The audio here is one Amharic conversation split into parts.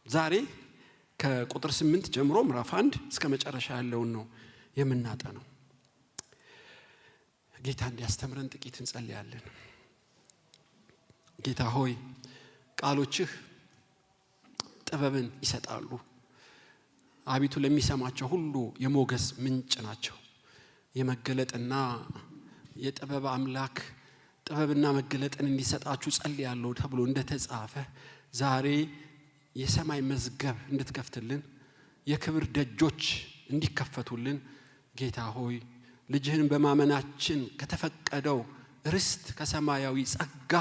ዛሬ ከቁጥር 8 ጀምሮ ምዕራፍ 1 እስከ መጨረሻ ያለውን ነው የምናጠነው። ጌታ እንዲያስተምረን ጥቂት እንጸልያለን። ጌታ ሆይ ቃሎችህ ጥበብን ይሰጣሉ። አቤቱ ለሚሰማቸው ሁሉ የሞገስ ምንጭ ናቸው። የመገለጥና የጥበብ አምላክ ጥበብና መገለጥን እንዲሰጣችሁ ጸልያለሁ ተብሎ እንደተጻፈ ዛሬ የሰማይ መዝገብ እንድትከፍትልን የክብር ደጆች እንዲከፈቱልን ጌታ ሆይ ልጅህን በማመናችን ከተፈቀደው ርስት ከሰማያዊ ጸጋ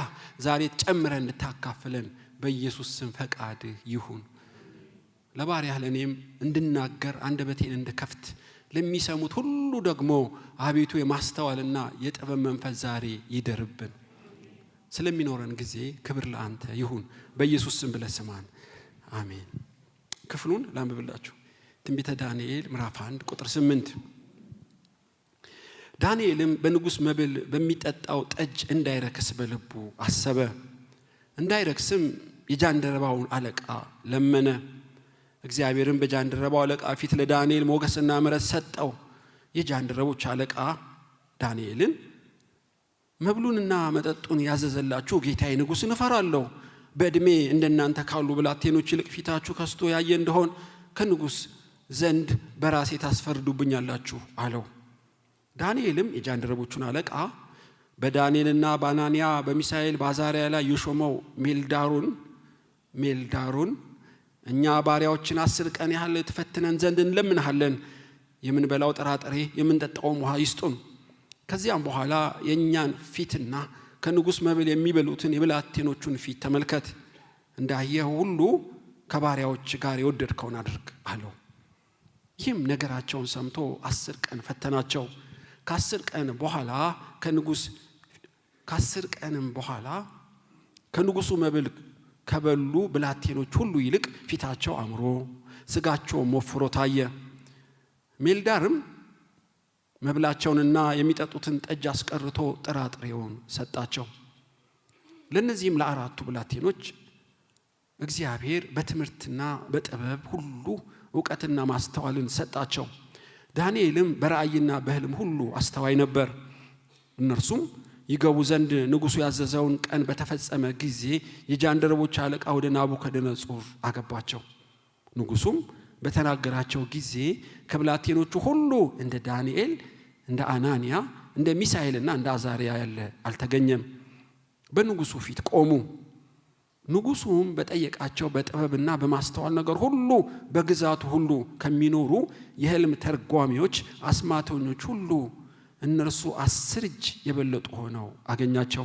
ዛሬ ጨምረን እንድታካፍለን በኢየሱስ ስም ፈቃድ ይሁን። ለባሪያህ ለኔም እንድናገር አንደበቴን እንድከፍት ለሚሰሙት ሁሉ ደግሞ አቤቱ የማስተዋልና የጥበብ መንፈስ ዛሬ ይደርብን። ስለሚኖረን ጊዜ ክብር ለአንተ ይሁን። በኢየሱስ ስም ብለህ ስማን። አሜን። ክፍሉን ላንብብላችሁ። ትንቢተ ዳንኤል ምዕራፍ 1 ቁጥር 8። ዳንኤልም በንጉሥ መብል በሚጠጣው ጠጅ እንዳይረክስ በልቡ አሰበ። እንዳይረክስም የጃንደረባውን አለቃ ለመነ። እግዚአብሔርም በጃንደረባው አለቃ ፊት ለዳንኤል ሞገስና ምሕረት ሰጠው። የጃንደረቦች አለቃ ዳንኤልን መብሉንና መጠጡን ያዘዘላችሁ ጌታዬ ንጉሥን እፈራለሁ። በዕድሜ እንደናንተ ካሉ ብላቴኖች ይልቅ ፊታችሁ ከስቶ ያየ እንደሆን ከንጉሥ ዘንድ በራሴ ታስፈርዱብኛላችሁ አለው። ዳንኤልም የጃንደረቦቹን አለቃ በዳንኤልና በአናንያ በሚሳኤል በአዛርያ ላይ የሾመው ሜልዳሩን እኛ ባሪያዎችን 10 ቀን ያህል ተፈትነን ዘንድ እንለምንሃለን። የምንበላው ጥራጥሬ የምንጠጣውም ውሃ ይስጡን። ከዚያም በኋላ የእኛን ፊትና ከንጉሥ መብል የሚበሉትን የብላቴኖቹን ፊት ተመልከት። እንዳየህ ሁሉ ከባሪያዎች ጋር የወደድከውን አድርግ አለው። ይህም ነገራቸውን ሰምቶ 10 ቀን ፈተናቸው። ከ10 ቀንም በኋላ ከንጉሡ መብል ከበሉ ብላቴኖች ሁሉ ይልቅ ፊታቸው አምሮ ስጋቸውም ወፍሮ ታየ። ሜልዳርም መብላቸውንና የሚጠጡትን ጠጅ አስቀርቶ ጥራጥሬውን ሰጣቸው። ለእነዚህም ለ4ቱ ብላቴኖች እግዚአብሔር በትምህርትና በጥበብ ሁሉ ዕውቀትና ማስተዋልን ሰጣቸው። ዳንኤልም በራእይና በሕልም ሁሉ አስተዋይ ነበር። እነርሱም ይገቡ ዘንድ ንጉሡ ያዘዘውን ቀን በተፈጸመ ጊዜ የጃንደረቦች አለቃ ወደ ናቡከደነጾር አገባቸው። ንጉሡም በተናገራቸው ጊዜ ከብላቴኖቹ ሁሉ እንደ ዳንኤል፣ እንደ አናንያ፣ እንደ ሚሳኤልና እንደ አዛርያ ያለ አልተገኘም። በንጉሡ ፊት ቆሙ። ንጉሡም በጠየቃቸው በጥበብና በማስተዋል ነገር ሁሉ በግዛቱ ሁሉ ከሚኖሩ የሕልም ተርጓሚዎች አስማተኞች ሁሉ እነርሱ 10 እጅ የበለጡ ሆነው አገኛቸው።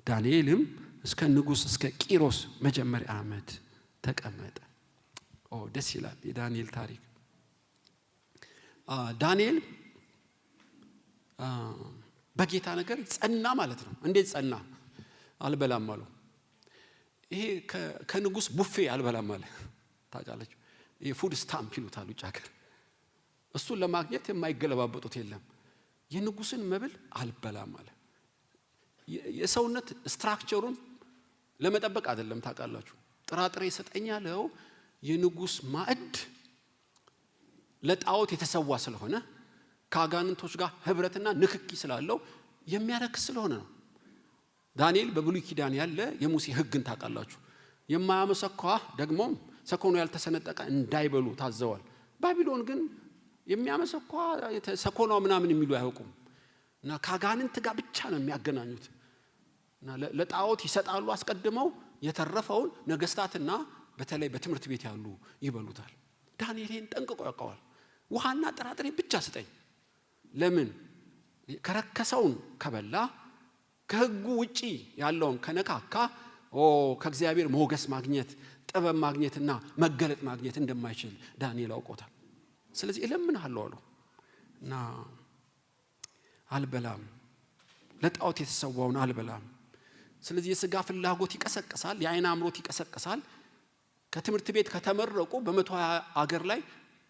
ዳንኤልም እስከ ንጉሥ እስከ ቂሮስ መጀመሪያ ዓመት ተቀመጠ። ደስ ይላል የዳንኤል ታሪክ። ዳንኤል በጌታ ነገር ጸና ማለት ነው። እንዴት ጸና? አልበላም አለው። ይሄ ከንጉሥ ቡፌ አልበላም አለ። ታውቃለች፣ ይሄ ፉድ ስታምፕ ይሉታል ውጭ ሀገር። እሱን ለማግኘት የማይገለባበጡት የለም። የንጉሥን መብል አልበላም አለ። የሰውነት ስትራክቸሩን ለመጠበቅ አይደለም። ታውቃላችሁ፣ ጥራጥሬ ሰጠኝ ያለው የንጉሥ ማዕድ ለጣዖት የተሰዋ ስለሆነ ከአጋንንቶች ጋር ህብረትና ንክኪ ስላለው የሚያረክስ ስለሆነ ነው። ዳንኤል በብሉይ ኪዳን ያለ የሙሴ ሕግን ታውቃላችሁ። የማያመሰኳ ደግሞም ሰኮኑ ያልተሰነጠቀ እንዳይበሉ ታዘዋል። ባቢሎን ግን የሚያመሰኳ ሰኮኗ ምናምን የሚሉ አያውቁም እና ከአጋንንት ጋር ብቻ ነው የሚያገናኙት እና ለጣዖት ይሰጣሉ። አስቀድመው የተረፈውን ነገስታትና በተለይ በትምህርት ቤት ያሉ ይበሉታል። ዳንኤልን ጠንቅቆ ያውቀዋል። ውሃና ጥራጥሬ ብቻ ስጠኝ። ለምን? ከረከሰውን ከበላ ከሕጉ ውጪ ያለውን ከነካካ ከእግዚአብሔር ሞገስ ማግኘት ጥበብ ማግኘትና መገለጥ ማግኘት እንደማይችል ዳንኤል አውቆታል። ስለዚህ እለምንሃለሁ አለው እና አልበላም፣ ለጣዖት የተሰዋውን አልበላም። ስለዚህ የሥጋ ፍላጎት ይቀሰቅሳል፣ የዓይን አምሮት ይቀሰቅሳል። ከትምህርት ቤት ከተመረቁ በ120 አገር ላይ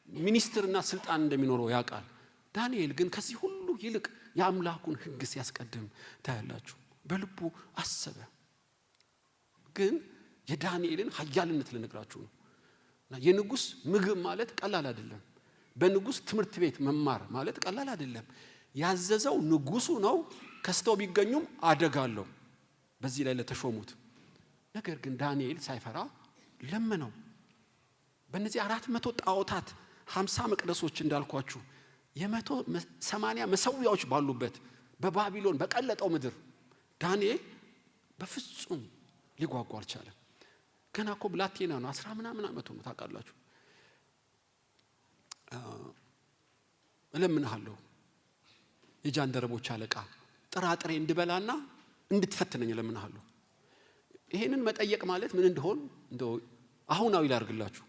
ሚኒስትርና ስልጣን እንደሚኖረው ያውቃል። ዳንኤል ግን ከዚህ ሁሉ ይልቅ የአምላኩን ሕግ ሲያስቀድም ታያላችሁ። በልቡ አሰበ። ግን የዳንኤልን ኃያልነት ልነግራችሁ ነው። እና የንጉስ ምግብ ማለት ቀላል አይደለም። በንጉስ ትምህርት ቤት መማር ማለት ቀላል አይደለም። ያዘዘው ንጉሱ ነው። ከስተው ቢገኙም አደጋለሁ በዚህ ላይ ለተሾሙት። ነገር ግን ዳንኤል ሳይፈራ ለመነው። በእነዚህ 400 ጣዖታት 50 መቅደሶች እንዳልኳችሁ የ180 መሰዊያዎች ባሉበት በባቢሎን በቀለጠው ምድር ዳንኤል በፍጹም ሊጓጓ አልቻለም። ገና እኮ ብላቴና ነው። 10 ምናምን ዓመቱ ነው ታውቃላችሁ። እለምንሃለሁ የጃንደረቦች አለቃ ጥራጥሬ እንድበላና እንድትፈትነኝ እለምንሃለሁ። ይሄንን መጠየቅ ማለት ምን እንደሆነ እንደው አሁናዊ ላድርግላችሁ።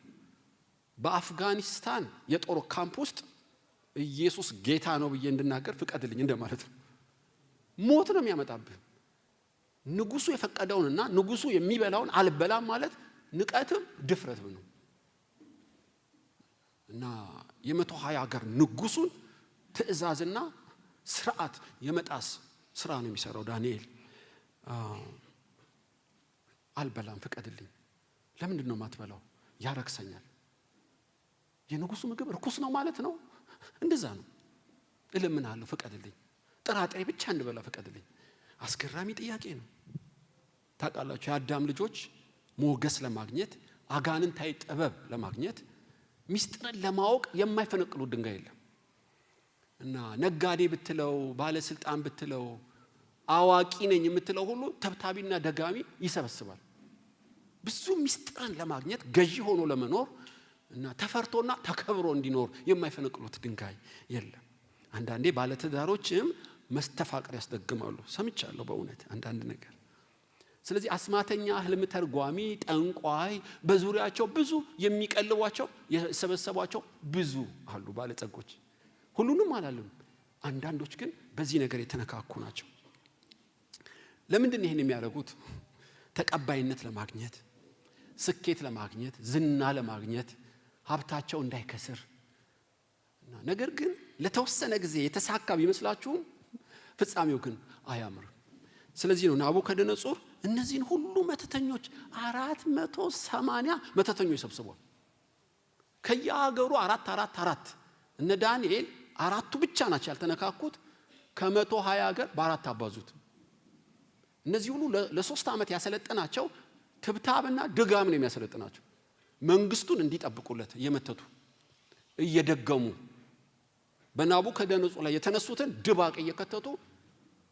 በአፍጋኒስታን የጦር ካምፕ ውስጥ ኢየሱስ ጌታ ነው ብዬ እንድናገር ፍቀድልኝ እንደማለት ነው። ሞት ነው የሚያመጣብህ። ንጉሱ የፈቀደውንና ንጉሱ የሚበላውን አልበላም ማለት ንቀትም ድፍረትም ነው። እና የ120 ሀገር ንጉሱን ትእዛዝና ስርዓት የመጣስ ስራ ነው የሚሰራው ዳንኤል። አልበላም ፍቀድልኝ። ለምንድን ነው የማትበላው? ያረክሰኛል። የንጉሱ ምግብ ርኩስ ነው ማለት ነው? እንደዛ ነው። እለምንሃለሁ ፍቀድልኝ። ጥራጥሬ ብቻ እንድበላ ፍቀድልኝ። አስገራሚ ጥያቄ ነው። ታውቃላችሁ የአዳም ልጆች ሞገስ ለማግኘት አጋንንታዊ ጥበብ ለማግኘት ሚስጥርን ለማወቅ የማይፈነቅሉት ድንጋይ የለም። እና ነጋዴ ብትለው ባለስልጣን ብትለው አዋቂ ነኝ የምትለው ሁሉ ተብታቢና ደጋሚ ይሰበስባል። ብዙ ሚስጥርን ለማግኘት ገዢ ሆኖ ለመኖር እና ተፈርቶና ተከብሮ እንዲኖር የማይፈነቅሉት ድንጋይ የለም። አንዳንዴ ባለትዳሮችም መስተፋቅር ያስደግማሉ። ሰምቻለሁ በእውነት አንዳንድ ነገር። ስለዚህ አስማተኛ፣ ህልም ተርጓሚ፣ ጠንቋይ በዙሪያቸው ብዙ የሚቀልቧቸው የሰበሰቧቸው ብዙ አሉ ባለጸጎች። ሁሉንም አላለም። አንዳንዶች ግን በዚህ ነገር የተነካኩ ናቸው። ለምንድን ነው ይሄን የሚያደርጉት? ተቀባይነት ለማግኘት፣ ስኬት ለማግኘት፣ ዝና ለማግኘት፣ ሀብታቸው እንዳይከስር። ነገር ግን ለተወሰነ ጊዜ የተሳካ ቢመስላችሁም ፍጻሜው ግን አያምርም። ስለዚህ ነው ናቡከደነጾር እነዚህን ሁሉ መተተኞች 480 መተተኞች ሰብስቧል። ከየሀገሩ 4 እነ ዳንኤል 4 ብቻ ናቸው ያልተነካኩት። ከ120 ሀገር በ4 አባዙት። እነዚህ ሁሉ ለ3 ዓመት ያሰለጠናቸው ትብታብና ድጋም ነው የሚያሰለጥናቸው። መንግስቱን እንዲጠብቁለት እየመተቱ እየደገሙ በናቡከደነጾር ላይ የተነሱትን ድባቅ እየከተቱ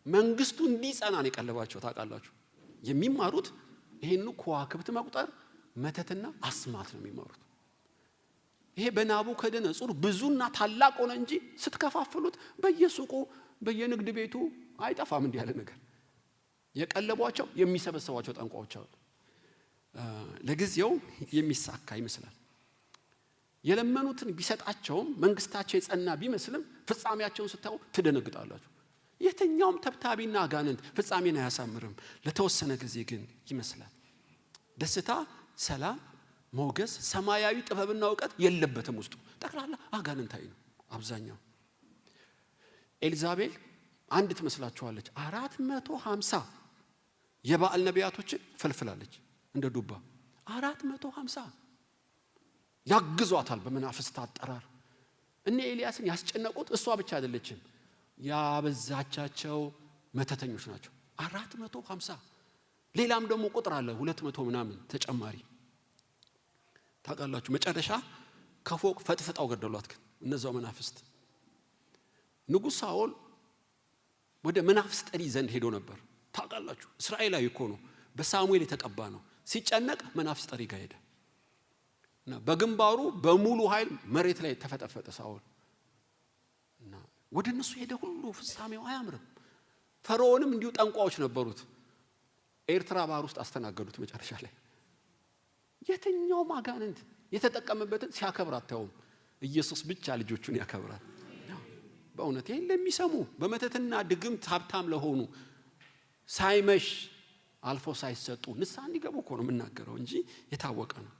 መንግስቱ እንዲጸና ነው የቀለባቸው። ታውቃላችሁ የሚማሩት ይሄን ከዋክብት መቁጠር መተትና አስማት ነው የሚማሩት። ይሄ በናቡከደነጾር ብዙና ታላቅ ሆነ እንጂ ስትከፋፍሉት በየሱቁ በየንግድ ቤቱ አይጠፋም እንዲህ ያለ ነገር። የቀለቧቸው የሚሰበሰቧቸው ጠንቋዎች አሉ። ለጊዜው የሚሳካ ይመስላል። የለመኑትን ቢሰጣቸውም መንግስታቸው የጸና ቢመስልም ፍጻሜያቸውን ስታዩ ትደነግጣላችሁ። የትኛውም ተብታቢና አጋንንት ፍጻሜን አያሳምርም። ለተወሰነ ጊዜ ግን ይመስላል። ደስታ፣ ሰላም፣ ሞገስ፣ ሰማያዊ ጥበብና ዕውቀት የለበትም ውስጡ። ጠቅላላ አጋንንታዊ ነው አብዛኛው። ኤልዛቤል አንድ ትመስላችኋለች። 450 የበዓል ነቢያቶችን ፈልፍላለች እንደ ዱባ። 450 ያግዟታል በመናፍስት አጠራር። እነ ኤልያስን ያስጨነቁት እሷ ብቻ አይደለችም፣ ያበዛቻቸው መተተኞች ናቸው። 450 ሌላም ደግሞ ቁጥር አለ 200 ምናምን ተጨማሪ። ታውቃላችሁ መጨረሻ ከፎቅ ፈጥፍጣው ገደሏት። ግን እነዛው መናፍስት ንጉሥ ሳኦል ወደ መናፍስት ጠሪ ዘንድ ሄዶ ነበር። ታውቃላችሁ እስራኤላዊ እኮ ነው፣ በሳሙኤል የተቀባ ነው። ሲጨነቅ መናፍስት ጠሪ ጋር ሄደ እና በግንባሩ በሙሉ ኃይል መሬት ላይ ተፈጠፈጠ ሳኦል። እና ወደ እነሱ ሄደ። ሁሉ ፍጻሜው አያምርም። ፈርዖንም እንዲሁ ጠንቋዎች ነበሩት። ኤርትራ ባህር ውስጥ አስተናገዱት መጨረሻ ላይ። የትኛውም አጋንንት የተጠቀመበትን ሲያከብር አታዩም። ኢየሱስ ብቻ ልጆቹን ያከብራል። በእውነት ይሄን ለሚሰሙ በመተትና ድግምት ሀብታም ለሆኑ ሳይመሽ አልፎ ሳይሰጡ ንስሐ እንዲገቡ እኮ ነው የምናገረው እንጂ የታወቀ ነው።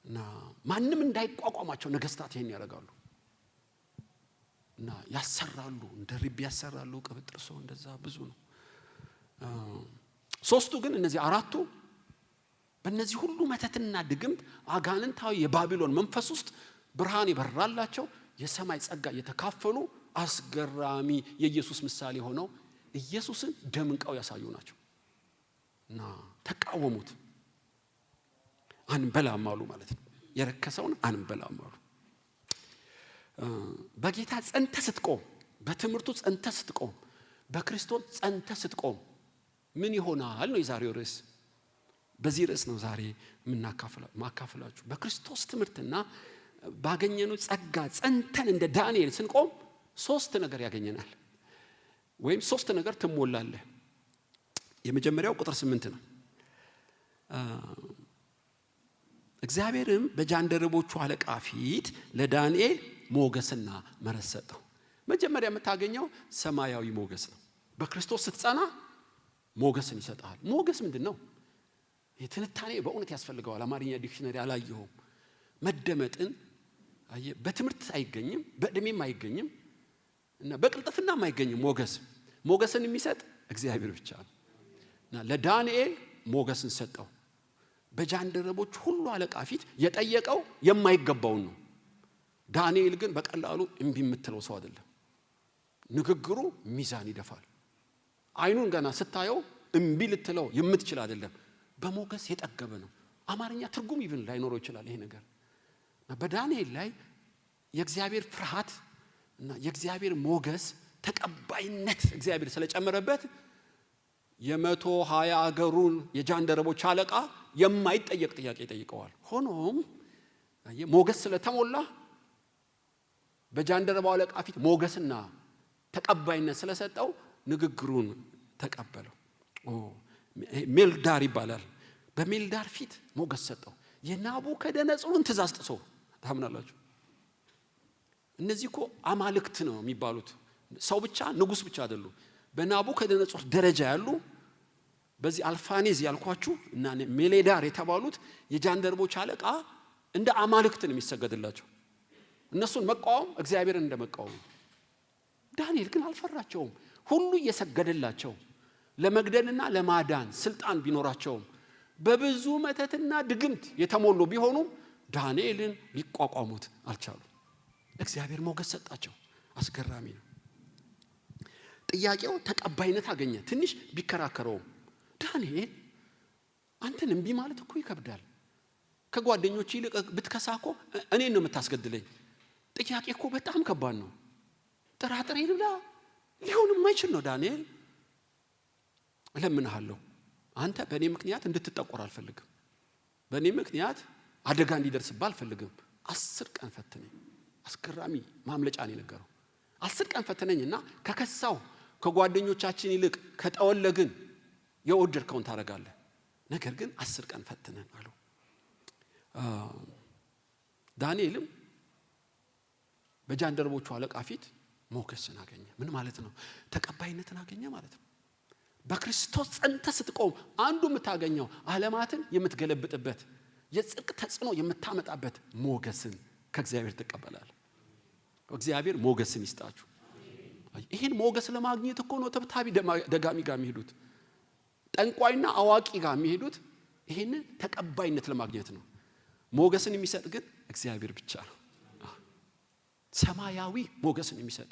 እና ማንም እንዳይቋቋማቸው ነገስታት ይሄን ያደርጋሉ እና ያሰራሉ፣ እንደ ርቢ ያሰራሉ፣ ቅብጥርሶ እንደዛ ብዙ ነው። ሶስቱ ግን እነዚህ 4 በእነዚህ ሁሉ መተትና ድግምት አጋንንታዊ የባቢሎን መንፈስ ውስጥ ብርሃን ይበራላቸው የሰማይ ጸጋ የተካፈሉ አስገራሚ የኢየሱስ ምሳሌ ሆነው ኢየሱስን ደምቀው ያሳዩ ናቸው። እና ተቃወሙት። አንበላም አሉ ማለት ነው። የረከሰውን አንበላም አሉ። በጌታ ጸንተ ስትቆም፣ በትምህርቱ ጸንተ ስትቆም፣ በክርስቶስ ጸንተ ስትቆም ምን ይሆናል ነው የዛሬው ርዕስ። በዚህ ርዕስ ነው ዛሬ ማካፈላችሁ። በክርስቶስ ትምህርትና ባገኘነው ጸጋ ጸንተን እንደ ዳንኤል ስንቆም 3 ነገር ያገኘናል፣ ወይም 3 ነገር ትሞላለህ። የመጀመሪያው ቁጥር 8 ነው። እግዚአብሔርም በጃንደረቦቹ አለቃ ፊት ለዳንኤል ሞገስና ምሕረት ሰጠው። መጀመሪያ የምታገኘው ሰማያዊ ሞገስ ነው። በክርስቶስ ስትጸና ሞገስን ይሰጣል። ሞገስ ምንድነው? የትንታኔ በእውነት ያስፈልገዋል። አማርኛ ዲክሽነሪ አላየሁም። መደመጥን በትምህርት አይገኝም፣ በእድሜም አይገኝም፣ እና በቅልጥፍናም አይገኝም። ሞገስን የሚሰጥ እግዚአብሔር ብቻ ነው። እና ለዳንኤል ሞገስን ሰጠው። በጃንደረቦች ሁሉ አለቃ ፊት የጠየቀው የማይገባውን ነው። ዳንኤል ግን በቀላሉ እምቢ የምትለው ሰው አይደለም። ንግግሩ ሚዛን ይደፋል። አይኑን ገና ስታየው እምቢ ልትለው የምትችል አይደለም። በሞገስ የጠገበ ነው። አማርኛ ትርጉም ይብን ላይኖረው ይችላል ይሄ ነገር። በዳንኤል ላይ የእግዚአብሔር ፍርሃት እና የእግዚአብሔር ሞገስ ተቀባይነት እግዚአብሔር ስለጨመረበት 120 አገሩን የጃንደረቦች አለቃ የማይጠየቅ ጥያቄ ጠይቀዋል። ሆኖም ሞገስ ስለተሞላ በጃንደረባው አለቃ ፊት ሞገስና ተቀባይነት ስለሰጠው ንግግሩን ተቀበለው። ሜልዳር ይባላል። በሜልዳር ፊት ሞገስ ሰጠው። የናቡከደነጾርን ትእዛዝ ጥሶ ታምናላችሁ? እነዚህ እኮ አማልክት ነው የሚባሉት። ሰው ብቻ ንጉስ ብቻ አይደሉም። በናቡከደነጾር ደረጃ ያሉ በዚህ አልፋኔዝ ያልኳችሁ እና ሜሌዳር የተባሉት የጃንደረቦች አለቃ እንደ አማልክት ነው የሚሰገድላቸው። እነሱን መቃወም እግዚአብሔርን እንደመቃወም። ዳንኤል ግን አልፈራቸውም። ሁሉ እየሰገደላቸው ለመግደልና ለማዳን ስልጣን ቢኖራቸውም በብዙ መተትና ድግምት የተሞሉ ቢሆኑም ዳንኤልን ሊቋቋሙት አልቻሉም። እግዚአብሔር ሞገስ ሰጣቸው። አስገራሚ ነው። ጥያቄው ተቀባይነት አገኘ። ትንሽ ቢከራከረውም ዳንኤል አንተን እምቢ ማለት እኮ ይከብዳል። ከጓደኞች ይልቅ ብትከሳኮ እኔን ነው የምታስገድለኝ። ጥያቄ እኮ በጣም ከባድ ነው። ጥራጥሬ ልብላ ሊሆን የማይችል ነው። ዳንኤል እለምንሃለሁ፣ አንተ በእኔ ምክንያት እንድትጠቆር አልፈልግም። በእኔ ምክንያት አደጋ እንዲደርስብህ አልፈልግም። 10 ቀን ፈትነኝ። አስገራሚ ማምለጫ ነው የነገረው። 10 ቀን ፈትነኝና ከከሳው ከጓደኞቻችን ይልቅ ከጠወለግን የወደድከውን ታረጋለህ። ነገር ግን 10 ቀን ፈትነን አለው። ዳንኤልም በጃንደረቦቹ አለቃ ፊት ሞገስን አገኘ። ምን ማለት ነው? ተቀባይነትን አገኘ ማለት ነው። በክርስቶስ ጸንተ ስትቆም አንዱ የምታገኘው ዓለማትን የምትገለብጥበት የጽድቅ ተጽዕኖ የምታመጣበት ሞገስን ከእግዚአብሔር ትቀበላለህ። እግዚአብሔር ሞገስን ይስጣችሁ። ይሄን ሞገስ ለማግኘት እኮ ነው ተብታቢ ደጋሚ ጋር የሚሄዱት፣ ጠንቋይና አዋቂ ጋር የሚሄዱት ይሄን ተቀባይነት ለማግኘት ነው። ሞገስን የሚሰጥ ግን እግዚአብሔር ብቻ ነው። ሰማያዊ ሞገስን የሚሰጥ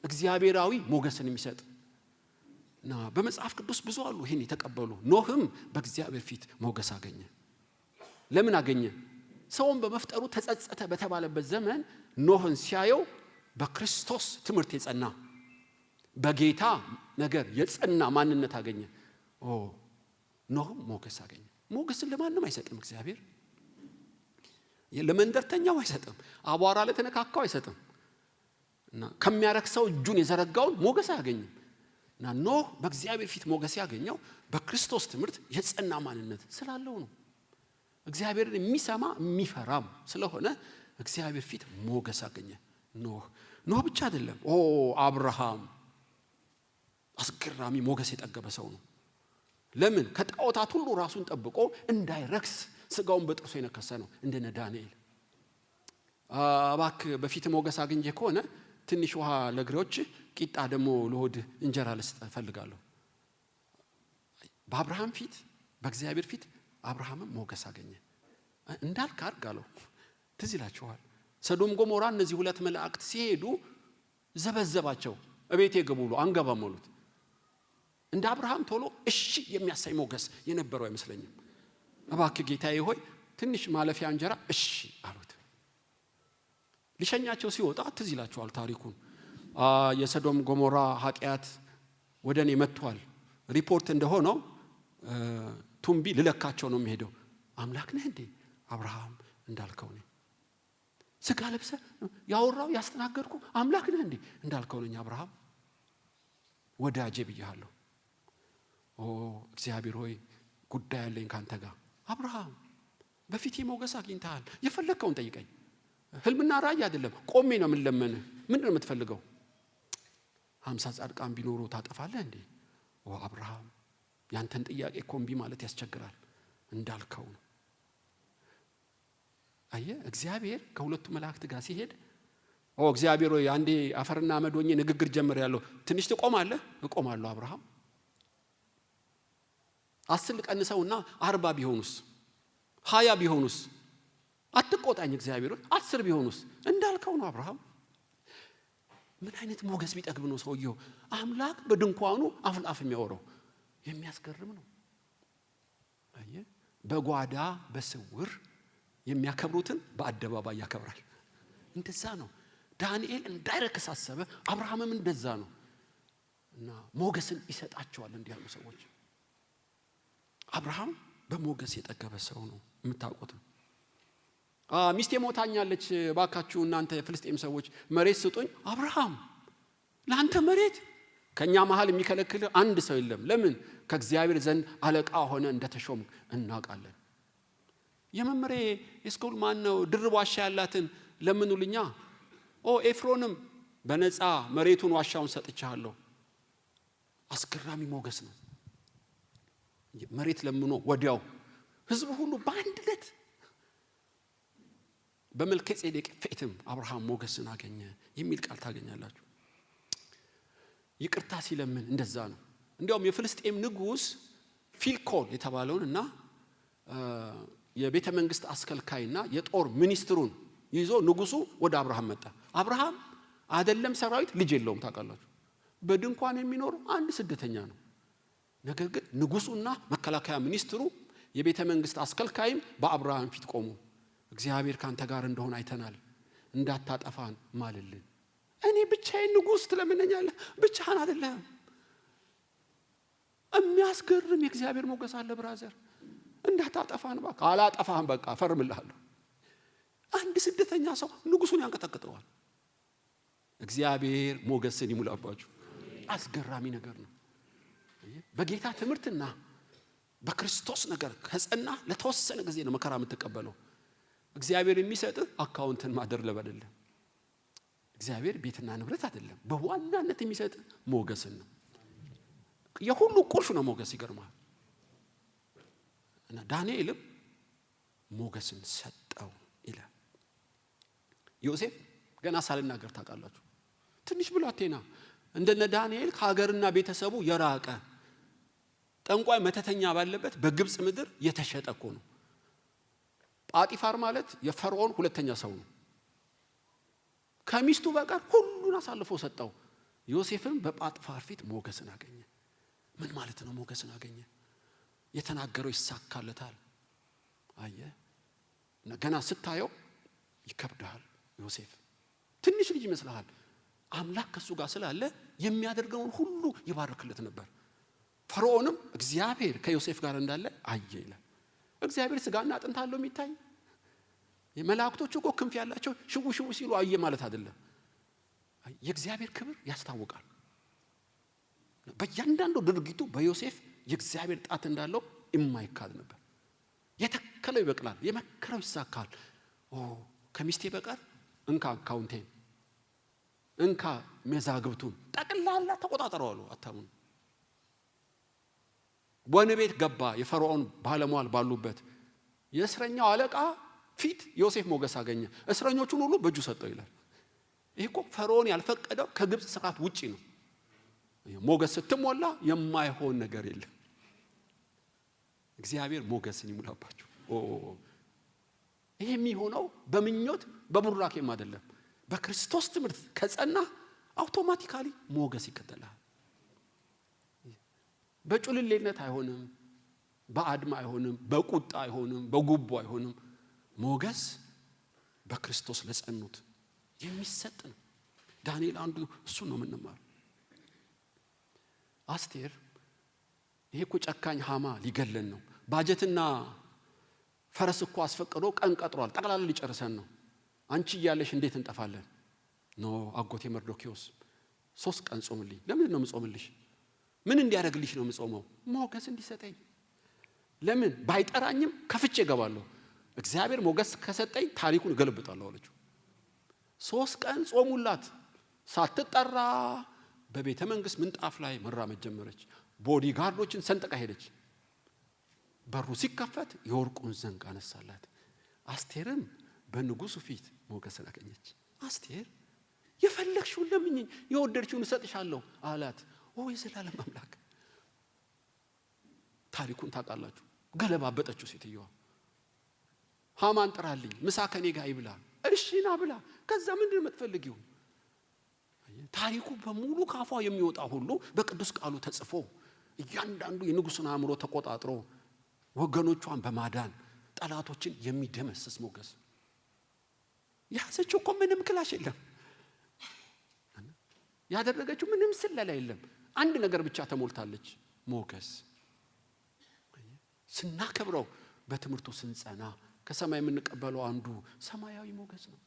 እግዚአብሔራዊ ሞገስን የሚሰጥ እና በመጽሐፍ ቅዱስ ብዙ አሉ ይሄን የተቀበሉ። ኖህም በእግዚአብሔር ፊት ሞገስ አገኘ። ለምን አገኘ? ሰውን በመፍጠሩ ተጸጸተ በተባለበት ዘመን ኖህን ሲያየው በክርስቶስ ትምህርት የጸና በጌታ ነገር የጸና ማንነት አገኘ። ኖህም ሞገስ አገኘ። ሞገስን ለማንም አይሰጥም እግዚአብሔር። ለመንደርተኛው አይሰጥም። አቧራ ለተነካካው አይሰጥም። እና ከሚያረክሰው እጁን የዘረጋውን ሞገስ አያገኝም። እና ኖህ በእግዚአብሔር ፊት ሞገስ ያገኘው በክርስቶስ ትምህርት የጸና ማንነት ስላለው ነው። እግዚአብሔርን የሚሰማ የሚፈራም ስለሆነ እግዚአብሔር ፊት ሞገስ አገኘ። ኖህ ብቻ አይደለም። አብርሃም አስገራሚ ሞገስ የጠገበ ሰው ነው። ለምን? ከጣዖታት ሁሉ ራሱን ጠብቆ እንዳይረክስ ስጋውን በጥርሱ የነከሰ ነው። እንደነ ዳንኤል እባክህ በፊት ሞገስ አግኝቼ ከሆነ ትንሽ ውሃ ለእግሮች ቂጣ ደግሞ ለሆድ እንጀራ ልስጥ እፈልጋለሁ። በአብርሃም ፊት በእግዚአብሔር ፊት አብርሃምም ሞገስ አገኘ። እንዳልክ አድርግ አለው። ትዝ ይላችኋል ሰዶም ጎሞራ እነዚህ ሁለት መላእክት ሲሄዱ ዘበዘባቸው። እቤቴ ግቡ ብሎ አንገባም አሉት። እንደ አብርሃም ቶሎ እሺ የሚያሳይ ሞገስ የነበረው አይመስለኝም። እባክህ ጌታዬ ሆይ ትንሽ ማለፊያ እንጀራ እሺ አሉት። ሊሸኛቸው ሲወጣ ትዝ ይላችኋል ታሪኩን። የሰዶም ጎሞራ ኃጢአት ወደኔ መጥቷል ሪፖርት እንደሆነው ቱምቢ ልለካቸው ነው የሚሄደው። አምላክ ነህ እንዴ አብርሃም? እንዳልከው ነኝ። ስጋ ለብሰ ያወራው ያስተናገድኩ አምላክ ነህ እንዴ? እንዳልከው ነኝ አብርሃም። ወዳጄ ብያለሁ። እግዚአብሔር ሆይ ጉዳይ ያለኝ ካንተ ጋር። አብርሃም በፊቴ ሞገስ አግኝተሃል። የፈለከውን ጠይቀኝ። ህልምና ራእይ አይደለም። ቆሜ ነው የምንለምንህ። ምንድነው የምትፈልገው? 50 ጻድቃን ቢኖሩ ታጠፋለህ እንዴ? አብርሃም ያንተን ጥያቄ ኮምቢ ማለት ያስቸግራል። እንዳልከው ነው። አየህ እግዚአብሔር ከሁለቱ መላእክት ጋር ሲሄድ እግዚአብሔር ሆይ አንዴ አፈርና አመዶኝ ንግግር ጀምር ያለው ትንሽ ትቆማለህ? እቆማለሁ አብርሃም። 10 ቀንሰውና 40 ቢሆኑስ 20 ቢሆኑስ? አትቆጣኝ እግዚአብሔር ሆይ 10 ቢሆኑስ? እንዳልከው ነው አብርሃም። ምን አይነት ሞገስ ቢጠግብ ነው ሰውየው። አምላክ በድንኳኑ አፍላፍ የሚያወራው የሚያስገርም ነው። አየህ በጓዳ በስውር የሚያከብሩትን በአደባባይ ያከብራል። እንደዛ ነው። ዳንኤል እንዳይረክስ አሰበ። አብርሃምም እንደዛ ነው። እና ሞገስን ይሰጣቸዋል እንዲህ ያሉ ሰዎች። አብርሃም በሞገስ የጠገበ ሰው ነው። የምታውቁት ሚስቴ ሞታኛለች ባካችሁ እናንተ ፍልስጤም ሰዎች መሬት ስጡኝ። አብርሃም ለአንተ መሬት ከኛ መሃል የሚከለክል አንድ ሰው የለም። ለምን? ከእግዚአብሔር ዘንድ አለቃ ሆነ እንደተሾም እናውቃለን። የመምሬ የስኩል ማን ነው ድርብ ዋሻ ያላትን ለምኑልኛ። ኤፍሮንም በነፃ መሬቱን ዋሻውን ሰጥቻለሁ። አስገራሚ ሞገስ ነው። መሬት ለምኖ ወዲያው ህዝቡ ሁሉ በአንድነት በመልከጼዴቅ ፊትም አብርሃም ሞገስን አገኘ የሚል ቃል ታገኛላችሁ። ይቅርታ ሲለምን እንደዛ ነው። እንዲያውም የፍልስጤም ንጉስ ፊልኮል የተባለውንና የቤተ መንግስት አስከልካይና የጦር ሚኒስትሩን ይዞ ንጉሱ ወደ አብርሃም መጣ። አብርሃም አይደለም ሰራዊት ልጅ የለውም ታውቃላችሁ። በድንኳን የሚኖር አንድ ስደተኛ ነው። ነገር ግን ንጉሱና መከላከያ ሚኒስትሩ የቤተ መንግስት አስከልካይም በአብርሃም ፊት ቆሙ። እግዚአብሔር ካንተ ጋር እንደሆነ አይተናል፣ እንዳታጠፋን ማልልን። እኔ ብቻዬን ንጉስ ትለምነኛለህ? ብቻህን አይደለም። የሚያስገርም የእግዚአብሔር ሞገስ አለ ብራዘር። እንዳታጠፋን በቃ አላጠፋህም በቃ ፈርምልሃለሁ። አንድ ስደተኛ ሰው ንጉሱን ያንቀጠቅጠዋል። እግዚአብሔር ሞገስን ይሙላባችሁ። አስገራሚ ነገር ነው። በጌታ ትምህርትና በክርስቶስ ነገር ከጸና ለተወሰነ ጊዜ ነው መከራ የምትቀበለው። እግዚአብሔር የሚሰጥህ አካውንትን ማደርለብ አይደለም። እግዚአብሔር ቤትና ንብረት አይደለም። በዋናነት የሚሰጥህ ሞገስን ነው። የሁሉ ቁልፍ ነው ሞገስ። ይገርማል። እና ዳንኤልም ሞገስን ሰጠው ይላል። ዮሴፍ ገና ሳልናገር ታውቃላችሁ ትንሽ ብላቴና እንደነ ዳንኤል ከሀገርና ቤተሰቡ የራቀ ጠንቋይ መተተኛ ባለበት በግብጽ ምድር የተሸጠ እኮ ነው። ጳጢፋር ማለት የፈርዖን ሁለተኛ ሰው ነው። ከሚስቱ በቀር ሁሉን አሳልፎ ሰጠው። ዮሴፍም በጳጢፋር ፊት ሞገስን አገኘ። ምን ማለት ነው ሞገስን አገኘ? የተናገረው ይሳካለታል። አየህ ገና ስታየው ይከብዳል። ዮሴፍ ትንሽ ልጅ ይመስልሃል። አምላክ ከሱ ጋር ስላለ የሚያደርገውን ሁሉ ይባርክለት ነበር። ፈርዖንም እግዚአብሔር ከዮሴፍ ጋር እንዳለ አየ ይላል። እግዚአብሔር ስጋና አጥንት አለው የሚታይ። የመላእክቶቹ እኮ ክንፍ ያላቸው ሽው ሽው ሲሉ አየ ማለት አይደለም። የእግዚአብሔር ክብር ያስታውቃል። በእያንዳንዱ ድርጊቱ በዮሴፍ የእግዚአብሔር ጣት እንዳለው የማይካድ ነበር። የተከለው ይበቅላል፣ የመከረው ይሳካል። ከሚስቴ በቀር እንካ አካውንቴን፣ እንካ መዛግብቱን ጠቅላላ ተቆጣጠረው አሉ። አታሙን ወህኒ ቤት ገባ። የፈርዖን ባለሟል ባሉበት የእስረኛው አለቃ ፊት ዮሴፍ ሞገስ አገኘ። እስረኞቹን ሁሉ በእጁ ሰጠው ይላል። ይሄ እኮ ፈርዖን ያልፈቀደው ከግብጽ ስርዓት ውጪ ነው። ሞገስ ስትሞላ የማይሆን ነገር የለም። እግዚአብሔር ሞገስን ይሙላባችሁ። ይሄ የሚሆነው በምኞት በቡራኬም አይደለም። በክርስቶስ ትምህርት ከጸና አውቶማቲካሊ ሞገስ ይከተላል። በጩልሌነት አይሆንም፣ በአድማ አይሆንም፣ በቁጣ አይሆንም፣ በጉቦ አይሆንም። ሞገስ በክርስቶስ ለጸኑት የሚሰጥ ነው። ዳንኤል አንዱ እሱ ነው የምንማር። አስቴር ይሄ እኮ ጨካኝ ሃማ ሊገለን ነው። ባጀትና ፈረስ እኮ አስፈቅዶ ቀን ቀጥሯል። ጠቅላላ ሊጨርሰን ነው። አንቺ እያለሽ እንዴት እንጠፋለን? ኖ አጎቴ መርዶኪዎስ 3 ቀን ጾምልኝ። ለምን ነው የምጾምልሽ? ምን እንዲያደርግልሽ ነው የምጾመው? ሞገስ እንዲሰጠኝ። ለምን ባይጠራኝም ከፍቼ እገባለሁ። እግዚአብሔር ሞገስ ከሰጠኝ ታሪኩን እገልብጣለሁ አለችው። 3 ቀን ጾሙላት። ሳትጠራ በቤተ መንግስት ምንጣፍ ላይ መራመድ ጀመረች። ቦዲጋርዶችን ሰንጥቃ ሄደች። በሩ ሲከፈት የወርቁን ዘንግ አነሳላት። አስቴርም በንጉሱ ፊት ሞገስን አገኘች። አስቴር የፈለግሽውን ለምኝኝ፣ የወደድሽውን እሰጥሻለሁ አላት። የዘላለም አምላክ። ታሪኩን ታውቃላችሁ። ገለባበጠችው ሴትዮዋ። ሃማን ጥራልኝ፣ ምሳ ከኔ ጋር ይብላ። እሺ ና ብላ። ከዛ ምንድን የምትፈልጊው? ታሪኩ በሙሉ ካፏ የሚወጣ ሁሉ በቅዱስ ቃሉ ተጽፎ እያንዳንዱ የንጉሱን አእምሮ ተቆጣጥሮ ወገኖቿን በማዳን ጠላቶችን የሚደመስስ ሞገስ። ያዘችው እኮ ምንም ክላሽ የለም፣ ያደረገችው ምንም ስለላ የለም። አንድ ነገር ብቻ ተሞልታለች፣ ሞገስ። ስናከብረው በትምህርቱ ስንጸና ከሰማይ የምንቀበለው አንዱ ሰማያዊ ሞገስ ነው።